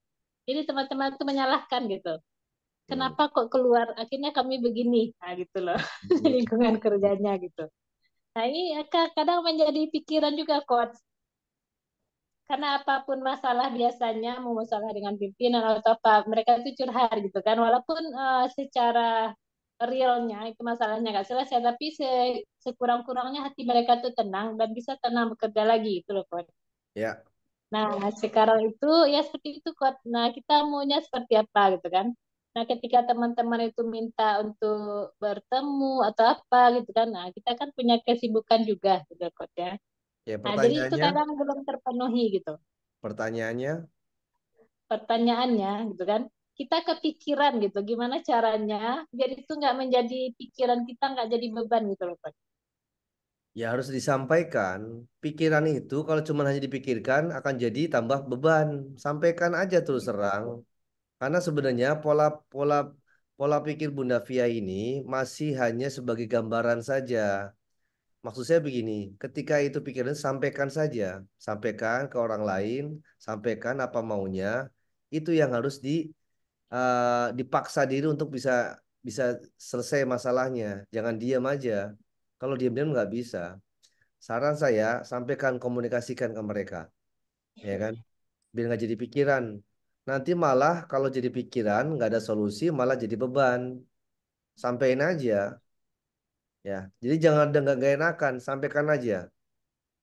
jadi teman-teman tuh menyalahkan gitu. Hmm. Kenapa kok keluar? Akhirnya kami begini, nah gitu loh, lingkungan kerjanya gitu. Nah ini kadang menjadi pikiran juga coach. Karena apapun masalah biasanya, mau masalah dengan pimpinan atau apa, mereka itu curhat gitu kan. Walaupun secara realnya itu masalahnya nggak selesai, tapi sekurang-kurangnya hati mereka tuh tenang dan bisa tenang bekerja lagi gitu loh coach. Ya. Nah, sekarang itu ya seperti itu kok. Nah, kita maunya seperti apa gitu kan. Nah, ketika teman-teman itu minta untuk bertemu atau apa gitu kan. Nah, kita kan punya kesibukan juga gitu kok ya. Ya, Nah, jadi itu pertanyaannya, kadang belum terpenuhi gitu. pertanyaannya, Pertanyaannya gitu kan. Kita kepikiran gitu. Gimana caranya biar itu nggak menjadi pikiran kita nggak jadi beban gitu loh Kak. ya harus disampaikan. Pikiran itu kalau cuma hanya dipikirkan akan jadi tambah beban. Sampaikan aja terus terang. Karena sebenarnya pola pola pola pikir Bunda Via ini masih hanya sebagai gambaran saja. Maksud saya begini, ketika itu pikiran sampaikan saja, sampaikan ke orang lain, sampaikan apa maunya, itu yang harus dipaksa diri untuk bisa bisa selesai masalahnya. Jangan diam aja. Kalau diam-diam nggak bisa. Saran saya, sampaikan komunikasikan ke mereka, ya kan? Biar nggak jadi pikiran. Nanti malah kalau jadi pikiran nggak ada solusi, malah jadi beban. Sampaikan aja, ya. Jadi jangan ada nggak enakan, sampaikan aja.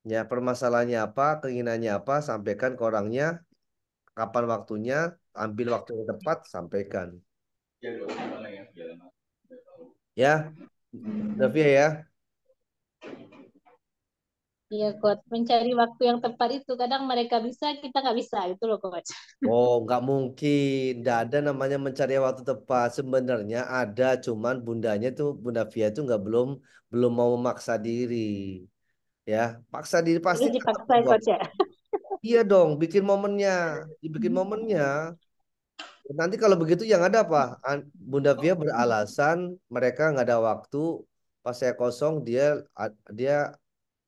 Ya, permasalahannya apa, keinginannya apa, sampaikan ke orangnya, kapan waktunya, ambil waktu yang tepat, sampaikan. Ya, Davia ya. Iya, coach. Mencari waktu yang tepat itu kadang mereka bisa, kita nggak bisa gitu loh, coach. Oh, nggak mungkin. Nggak ada namanya mencari waktu tepat. Sebenarnya ada, cuman bundanya tuh, Bunda Via tuh nggak belum mau memaksa diri. Ya, paksa diri pasti Terus ketemu dipaksa, ya, coach waktu. ya. Iya dong, bikin momennya, dibikin momennya. Nanti kalau begitu yang ada apa? Bunda Via beralasan mereka nggak ada waktu. Pas saya kosong dia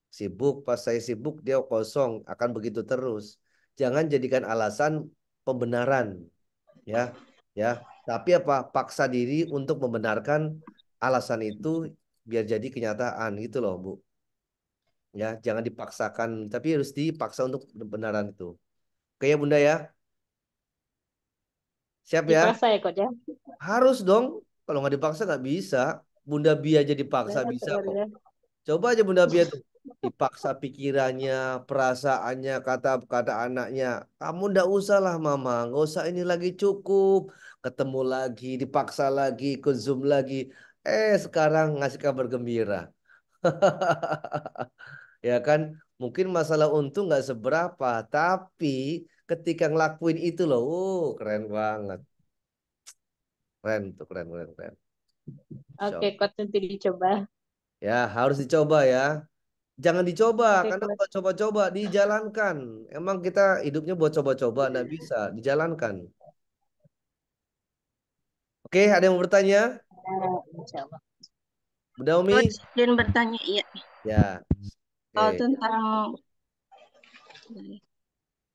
sibuk. Pas saya sibuk dia kosong. Akan begitu terus. Jangan jadikan alasan pembenaran, ya, ya. Tapi apa? Paksa diri untuk membenarkan alasan itu biar jadi kenyataan gitu loh, Bu. Ya, jangan dipaksakan, tapi harus dipaksa untuk kebenaran itu. Oke ya, Bunda ya. Siap ya? Dipaksa ya, coach ya. Harus dong. Kalau nggak dipaksa nggak bisa. Bunda Bia aja dipaksa Benar, bisa kok. benar. Coba aja Bunda Bia tuh. Dipaksa pikirannya, perasaannya, kata-kata anaknya. Kamu ndak usah lah Mama. Nggak usah ini lagi cukup. Ketemu lagi, dipaksa lagi, ke Zoom lagi. Sekarang ngasih kabar gembira. Ya kan? Mungkin masalah untung nggak seberapa. Tapi ketika ngelakuin itu loh. Keren banget. Keren tuh, keren, keren, keren. Insya Oke, Allah. coach nanti dicoba. Ya, harus dicoba ya. Jangan dicoba, Oke, karena coach. buat coba-coba, dijalankan. Emang kita hidupnya buat coba-coba, nggak bisa, dijalankan. Oke, ada yang mau bertanya? Nah, insya Allah. Bunda Coach, Umi? dan bertanya, iya. Ya, oke.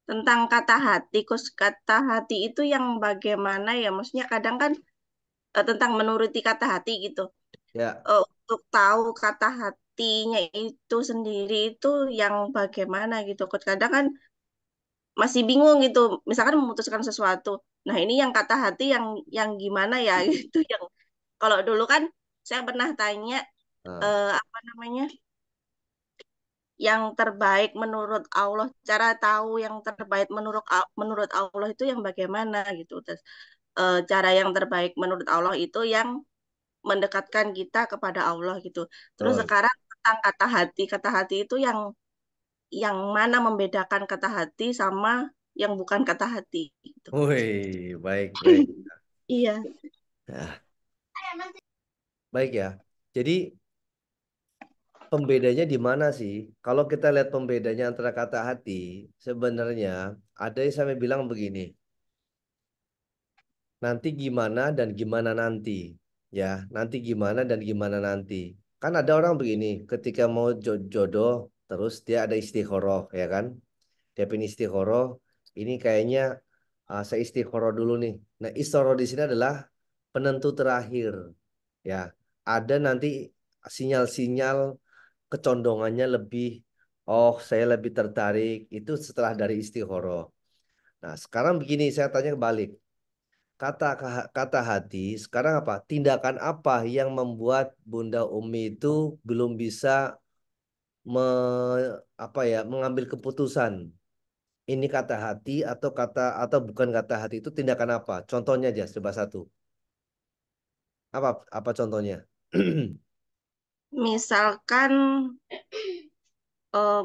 Tentang kata hati, Coach. Kata hati itu yang bagaimana ya? Maksudnya kadang kan tentang menuruti kata hati gitu. Ya, Untuk tahu kata hatinya itu sendiri itu yang bagaimana gitu, Coach. Kadang kan masih bingung gitu. Misalkan memutuskan sesuatu. Nah, ini yang kata hati yang gimana ya gitu. Yang kalau dulu kan saya pernah tanya nah, apa namanya? Yang terbaik menurut Allah, cara tahu yang terbaik menurut Allah itu yang bagaimana gitu. Terus cara yang terbaik menurut Allah itu yang mendekatkan kita kepada Allah gitu. Terus betul. sekarang tentang kata hati itu yang mana membedakan kata hati sama yang bukan kata hati gitu. Wih, baik, baik. Iya. Nah, baik ya. Jadi pembedanya di mana sih? Kalau kita lihat pembedanya antara kata hati, sebenarnya ada yang sampai bilang begini, nanti gimana dan gimana nanti. Ya, nanti gimana dan gimana nanti. Kan ada orang begini, ketika mau jodoh, terus dia ada istikharah, ya kan? Dia pilih istikharah, ini kayaknya saya istikharah dulu nih. Nah, istikharah di sini adalah penentu terakhir. Ya, ada nanti sinyal-sinyal kecondongannya lebih, oh saya lebih tertarik itu setelah dari istikharah. Nah, sekarang begini saya tanya kebalik. Kata kata hati sekarang apa? Tindakan apa yang membuat Bunda Umi itu belum bisa me, apa ya mengambil keputusan? Ini kata hati atau bukan kata hati itu tindakan apa? Contohnya aja coba satu. Apa contohnya? Misalkan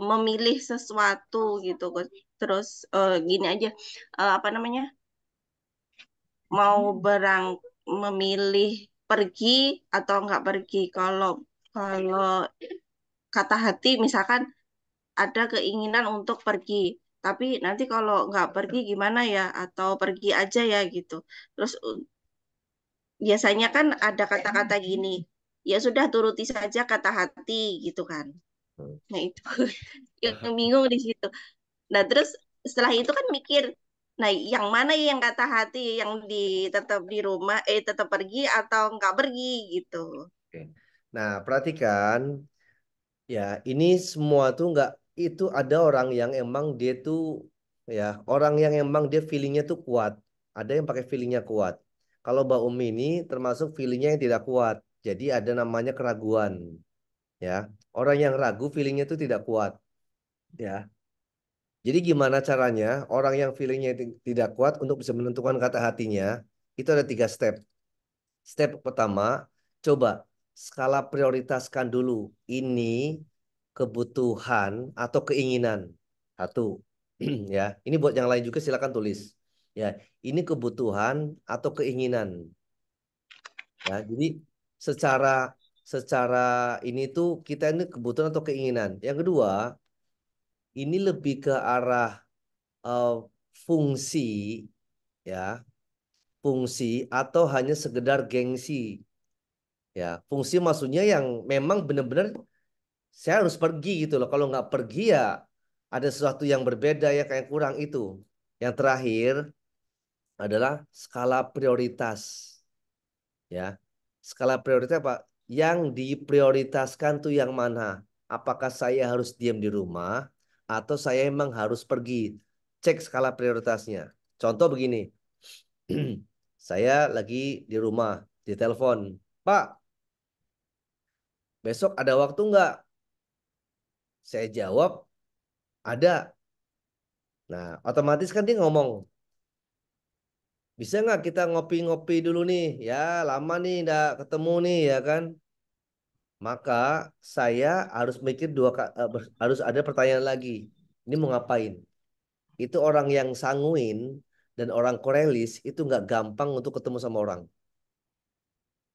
memilih sesuatu gitu, terus gini aja, apa namanya, mau memilih pergi atau nggak pergi. Kalau kalau kata hati misalkan ada keinginan untuk pergi, tapi nanti kalau nggak pergi gimana ya, atau pergi aja ya gitu. Terus biasanya kan ada kata-kata gini, ya sudah turuti saja kata hati gitu kan. Nah itu yang bingung di situ. Nah terus setelah itu kan mikir, nah yang mana ya yang kata hati, yang tetap di rumah, tetap pergi atau nggak pergi gitu. Oke. Nah, perhatikan ya, ini semua tuh nggak itu ada orang yang emang dia tuh ya orang yang emang dia feelingnya tuh kuat. Ada yang pakai feelingnya kuat. Kalau Mbak Umi ini termasuk feelingnya yang tidak kuat. Jadi ada namanya keraguan. Ya, orang yang ragu feelingnya itu tidak kuat. Ya, jadi gimana caranya orang yang feelingnya tidak kuat untuk bisa menentukan kata hatinya? Itu ada 3 step. Step pertama, coba skala prioritaskan dulu. Ini kebutuhan atau keinginan. Satu, ya. Ini buat yang lain juga silakan tulis. Ya, ini kebutuhan atau keinginan. Ya, jadi secara secara ini tuh kita ini kebutuhan atau keinginan. Yang kedua, ini lebih ke arah eh, fungsi, ya, fungsi atau hanya sekedar gengsi. Ya, fungsi maksudnya yang memang benar-benar saya harus pergi gitu loh. Kalau nggak pergi ya ada sesuatu yang berbeda ya kayak kurang itu. Yang terakhir adalah skala prioritas. Ya, skala prioritas apa? Yang diprioritaskan tuh yang mana? Apakah saya harus diam di rumah atau saya emang harus pergi? Cek skala prioritasnya. Contoh begini, saya lagi di rumah, ditelepon, Pak, besok ada waktu nggak? Saya jawab, ada. Nah, otomatis kan dia ngomong, bisa nggak kita ngopi-ngopi dulu nih? Ya, lama nih nggak ketemu nih, ya kan? Maka saya harus mikir harus ada pertanyaan lagi. Ini mau ngapain? Itu orang yang sanguin dan orang korelis itu nggak gampang untuk ketemu sama orang.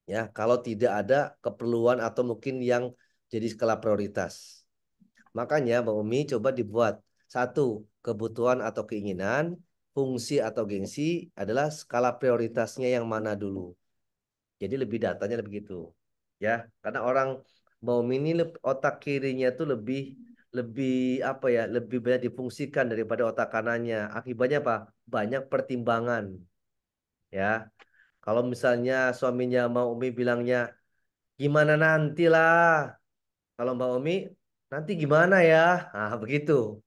Ya, kalau tidak ada keperluan atau mungkin yang jadi skala prioritas. Makanya Mbak Umi coba dibuat satu kebutuhan atau keinginan, fungsi atau gengsi adalah skala prioritasnya yang mana dulu. Jadi lebih datanya lebih gitu, ya. Karena orang Mbak Umi ini otak kirinya tuh lebih lebih apa ya, lebih banyak difungsikan daripada otak kanannya. Akibatnya apa? Banyak pertimbangan, ya. Kalau misalnya suaminya Mbak Umi bilangnya gimana nantilah, kalau Mbak Umi nanti gimana ya, nah begitu.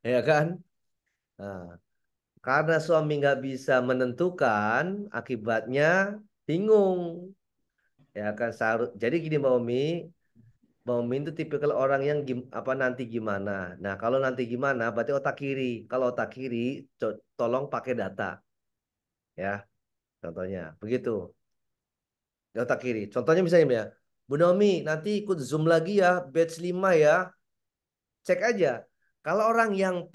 Ya kan? Nah, karena suami nggak bisa menentukan, akibatnya bingung. Ya kan jadi gini Mbak Omi itu tipikal orang yang apa nanti gimana. Nah, kalau nanti gimana berarti otak kiri. Kalau otak kiri tolong pakai data, ya. Contohnya begitu. Di otak kiri. Contohnya misalnya ya, Bu Naomi nanti ikut Zoom lagi ya, batch 5 ya. Cek aja. Kalau orang yang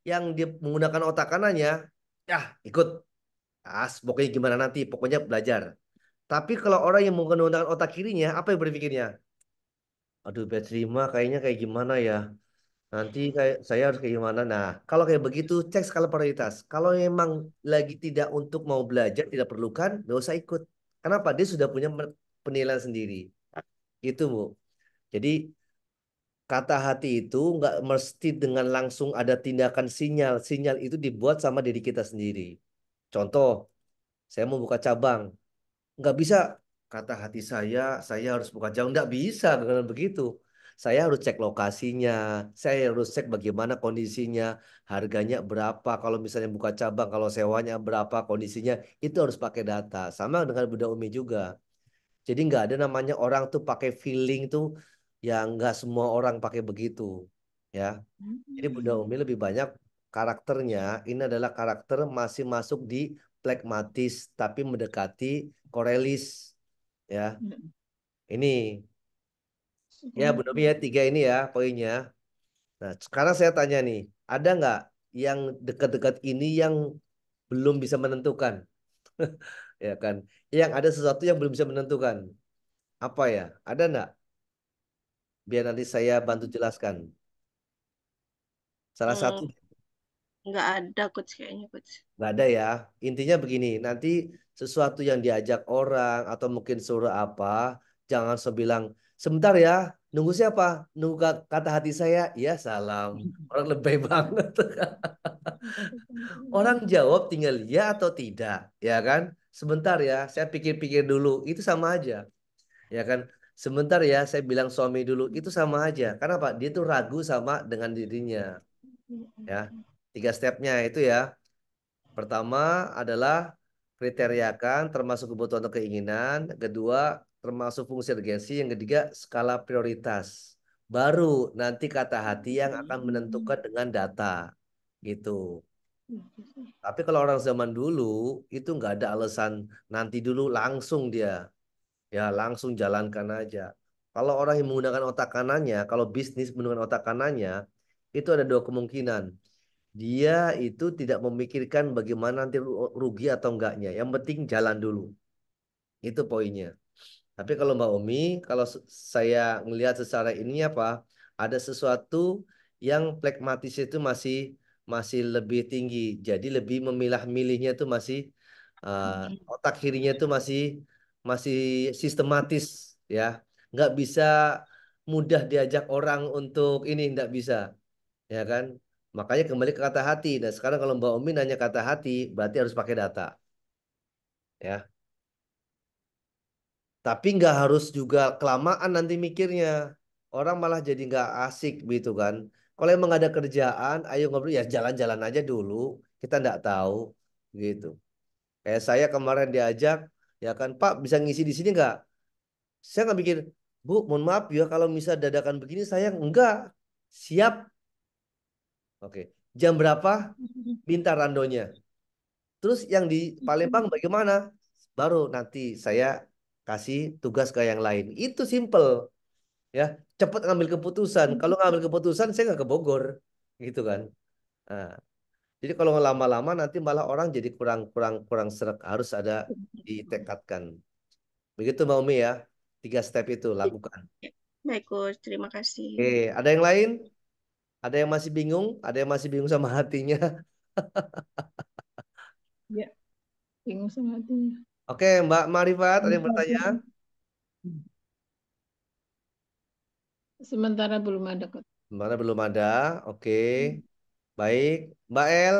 yang dia menggunakan otak kanannya, ya ikut. Pokoknya gimana nanti, pokoknya belajar. Tapi kalau orang yang menggunakan otak kirinya, apa yang berpikirnya? Aduh, terima kayaknya kayak gimana ya? Nanti kayak saya harus kayak gimana? Nah, kalau kayak begitu, cek skala prioritas. Kalau memang lagi tidak untuk mau belajar, tidak perlukan, nggak usah ikut. Kenapa? Dia sudah punya penilaian sendiri. Itu, Bu. Jadi, kata hati itu nggak mesti dengan langsung ada tindakan sinyal. Sinyal itu dibuat sama diri kita sendiri. Contoh, saya mau buka cabang. Nggak bisa kata hati saya harus buka jauh. Nggak bisa dengan begitu. Saya harus cek lokasinya, saya harus cek bagaimana kondisinya, harganya berapa, kalau misalnya buka cabang, kalau sewanya berapa, kondisinya, itu harus pakai data. Sama dengan Bunda Umi juga. Jadi nggak ada namanya orang tuh pakai feeling tuh, yang nggak semua orang pakai begitu. Ya, jadi Bunda Umi lebih banyak karakternya, ini adalah karakter masih masuk di plekmatis, tapi mendekati korelis. Ya, ini ya Bunda Umi ya, tiga ini ya poinnya. Nah, sekarang saya tanya nih, ada nggak yang dekat-dekat ini yang belum bisa menentukan? Ya kan, yang ada sesuatu yang belum bisa menentukan. Apa ya? Ada nggak? Biar nanti saya bantu jelaskan. Salah satu Hmm, nggak ada coach kayaknya coach. nggak ada ya. Intinya begini, nanti sesuatu yang diajak orang atau mungkin suruh apa, jangan sebilang sebentar ya, nunggu siapa? Nunggu kata hati saya. Ya salam. Orang lebay banget. Orang jawab tinggal ya atau tidak, ya kan? Sebentar ya, saya pikir-pikir dulu. Itu sama aja, ya kan? Sebentar ya, saya bilang suami dulu. Itu sama aja. Karena apa? Dia tuh ragu sama dengan dirinya, ya. Tiga stepnya itu ya. Pertama adalah kriteriakan termasuk kebutuhan atau keinginan. Kedua, termasuk fungsi urgensi. Yang ketiga, skala prioritas. Baru nanti kata hati yang akan menentukan dengan data. Gitu. Tapi kalau orang zaman dulu itu nggak ada alasan nanti dulu langsung dia. Ya langsung jalankan aja. Kalau orang yang menggunakan otak kanannya, kalau bisnis menggunakan otak kanannya, itu ada dua kemungkinan. Dia itu tidak memikirkan bagaimana nanti rugi atau enggaknya. Yang penting jalan dulu. Itu poinnya. Tapi kalau Mbak Umi, kalau saya melihat secara ini apa, ada sesuatu yang pragmatis itu masih masih lebih tinggi. Jadi lebih memilah-milihnya itu masih uh, otak kirinya itu masih masih sistematis ya. Nggak bisa mudah diajak orang untuk ini nggak bisa, ya kan? Makanya kembali ke kata hati. Dan sekarang kalau Mbak Umi nanya kata hati, berarti harus pakai data, ya. Tapi nggak harus juga kelamaan nanti mikirnya. Orang malah jadi nggak asik gitu kan. Kalau emang ada kerjaan, ayo ngobrol ya jalan-jalan aja dulu. Kita nggak tahu gitu. Kayak saya kemarin diajak, ya kan Pak bisa ngisi di sini nggak? Saya nggak mikir, Bu, mohon maaf ya kalau misal dadakan begini saya enggak siap. Oke, jam berapa? Minta randonya. Terus yang di Palembang bagaimana? Baru nanti saya kasih tugas ke yang lain. Itu simple. Ya cepat ngambil keputusan. Kalau ngambil keputusan saya nggak ke Bogor gitu kan. Nah, jadi kalau lama-lama nanti malah orang jadi kurang kurang kurang serak, harus ada ditekatkan begitu Mbak Umi ya, tiga step itu lakukan. Baik coach, terima kasih. Oke, ada yang lain, ada yang masih bingung, ada yang masih bingung sama hatinya. Ya, bingung sama hatinya. Oke Mbak Marifat, ada yang bertanya? Sementara belum ada kok. Mana belum ada. Oke, baik Mbak El,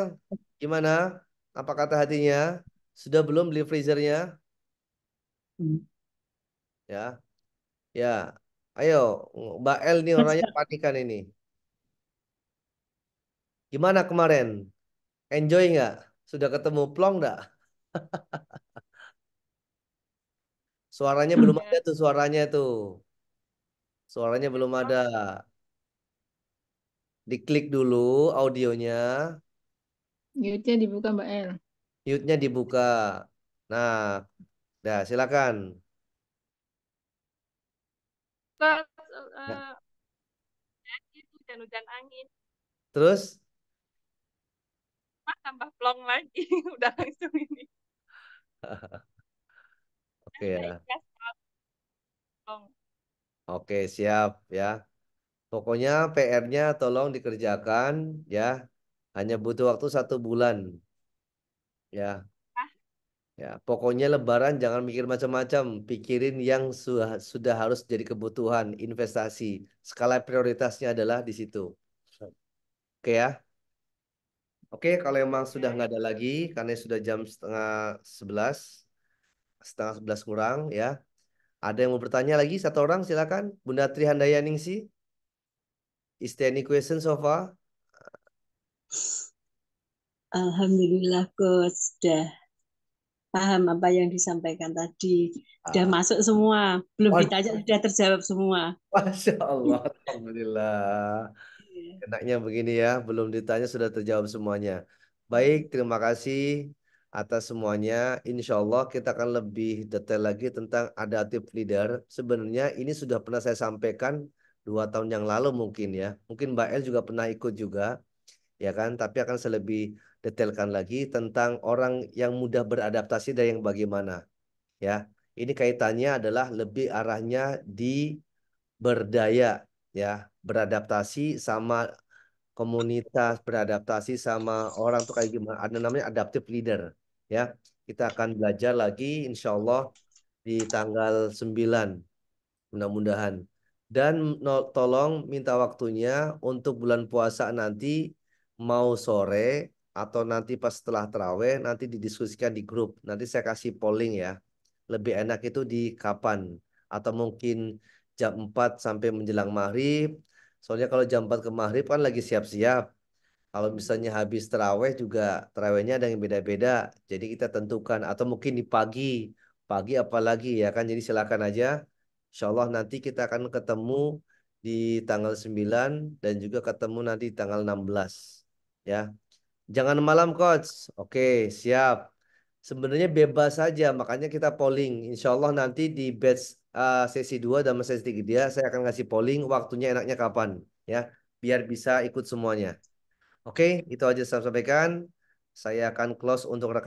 gimana, apa kata hatinya, sudah belum beli freezernya? Ya. Ya, ayo Mbak El nih orangnya panikan ini. Gimana kemarin? Enjoy nggak? Sudah ketemu plong nggak? Suaranya belum ada tuh, suaranya tuh. Suaranya belum ada. Diklik dulu audionya, Mute-nya dibuka Mbak El. mute-nya dibuka. Nah, dah silakan. Kak, Nah, itu hujan-hujan angin. Terus, tambah plong lagi. Udah langsung ini. oke ya. Ikhlas plong. Oke, siap ya. Pokoknya PR-nya tolong dikerjakan ya. Hanya butuh waktu 1 bulan ya. Ah, Ya, pokoknya Lebaran jangan mikir macam-macam, pikirin yang sudah harus jadi kebutuhan investasi. Skala prioritasnya adalah di situ. Oke ya. Oke, kalau emang sudah ya. nggak ada lagi, karena sudah jam setengah 11 kurang ya. Ada yang mau bertanya lagi? Satu orang, silakan. Bunda Tri Handayaningsi, is there any question so far? Alhamdulillah, Coach. Sudah paham apa yang disampaikan tadi. Sudah Ah, masuk semua. Belum ditanya, waduh, sudah terjawab semua. Masya Allah, Alhamdulillah. Iya. Enaknya begini ya, belum ditanya sudah terjawab semuanya. Baik, terima kasih atas semuanya. Insya Allah kita akan lebih detail lagi tentang adaptive leader. Sebenarnya ini sudah pernah saya sampaikan 2 tahun yang lalu mungkin ya. Mungkin Mbak El juga pernah ikut juga, ya kan? Tapi akan saya lebih detailkan lagi tentang orang yang mudah beradaptasi dan yang bagaimana. Ya, ini kaitannya adalah lebih arahnya di berdaya, ya, beradaptasi sama komunitas, beradaptasi sama orang tuh kayak gimana. Ada namanya adaptive leader. Ya, kita akan belajar lagi insya Allah di tanggal 9, mudah-mudahan. Dan tolong minta waktunya untuk bulan puasa nanti mau sore atau nanti pas setelah taraweh nanti didiskusikan di grup. Nanti saya kasih polling ya. Lebih enak itu di kapan? Atau mungkin jam 4 sampai menjelang maghrib. Soalnya kalau jam 4 ke maghrib kan lagi siap-siap. Kalau misalnya habis terawih juga terawihnya ada yang beda-beda. Jadi kita tentukan atau mungkin di pagi, pagi apalagi ya kan. Jadi silakan aja. Insya Allah nanti kita akan ketemu di tanggal 9 dan juga ketemu nanti di tanggal 16 ya. Jangan malam coach. Oke, siap. Sebenarnya bebas saja, makanya kita polling. Insya Allah nanti di batch sesi 2 dan sesi 3 saya akan ngasih polling waktunya enaknya kapan ya. Biar bisa ikut semuanya. Oke, itu aja saya sampaikan. Saya akan close untuk rekaman.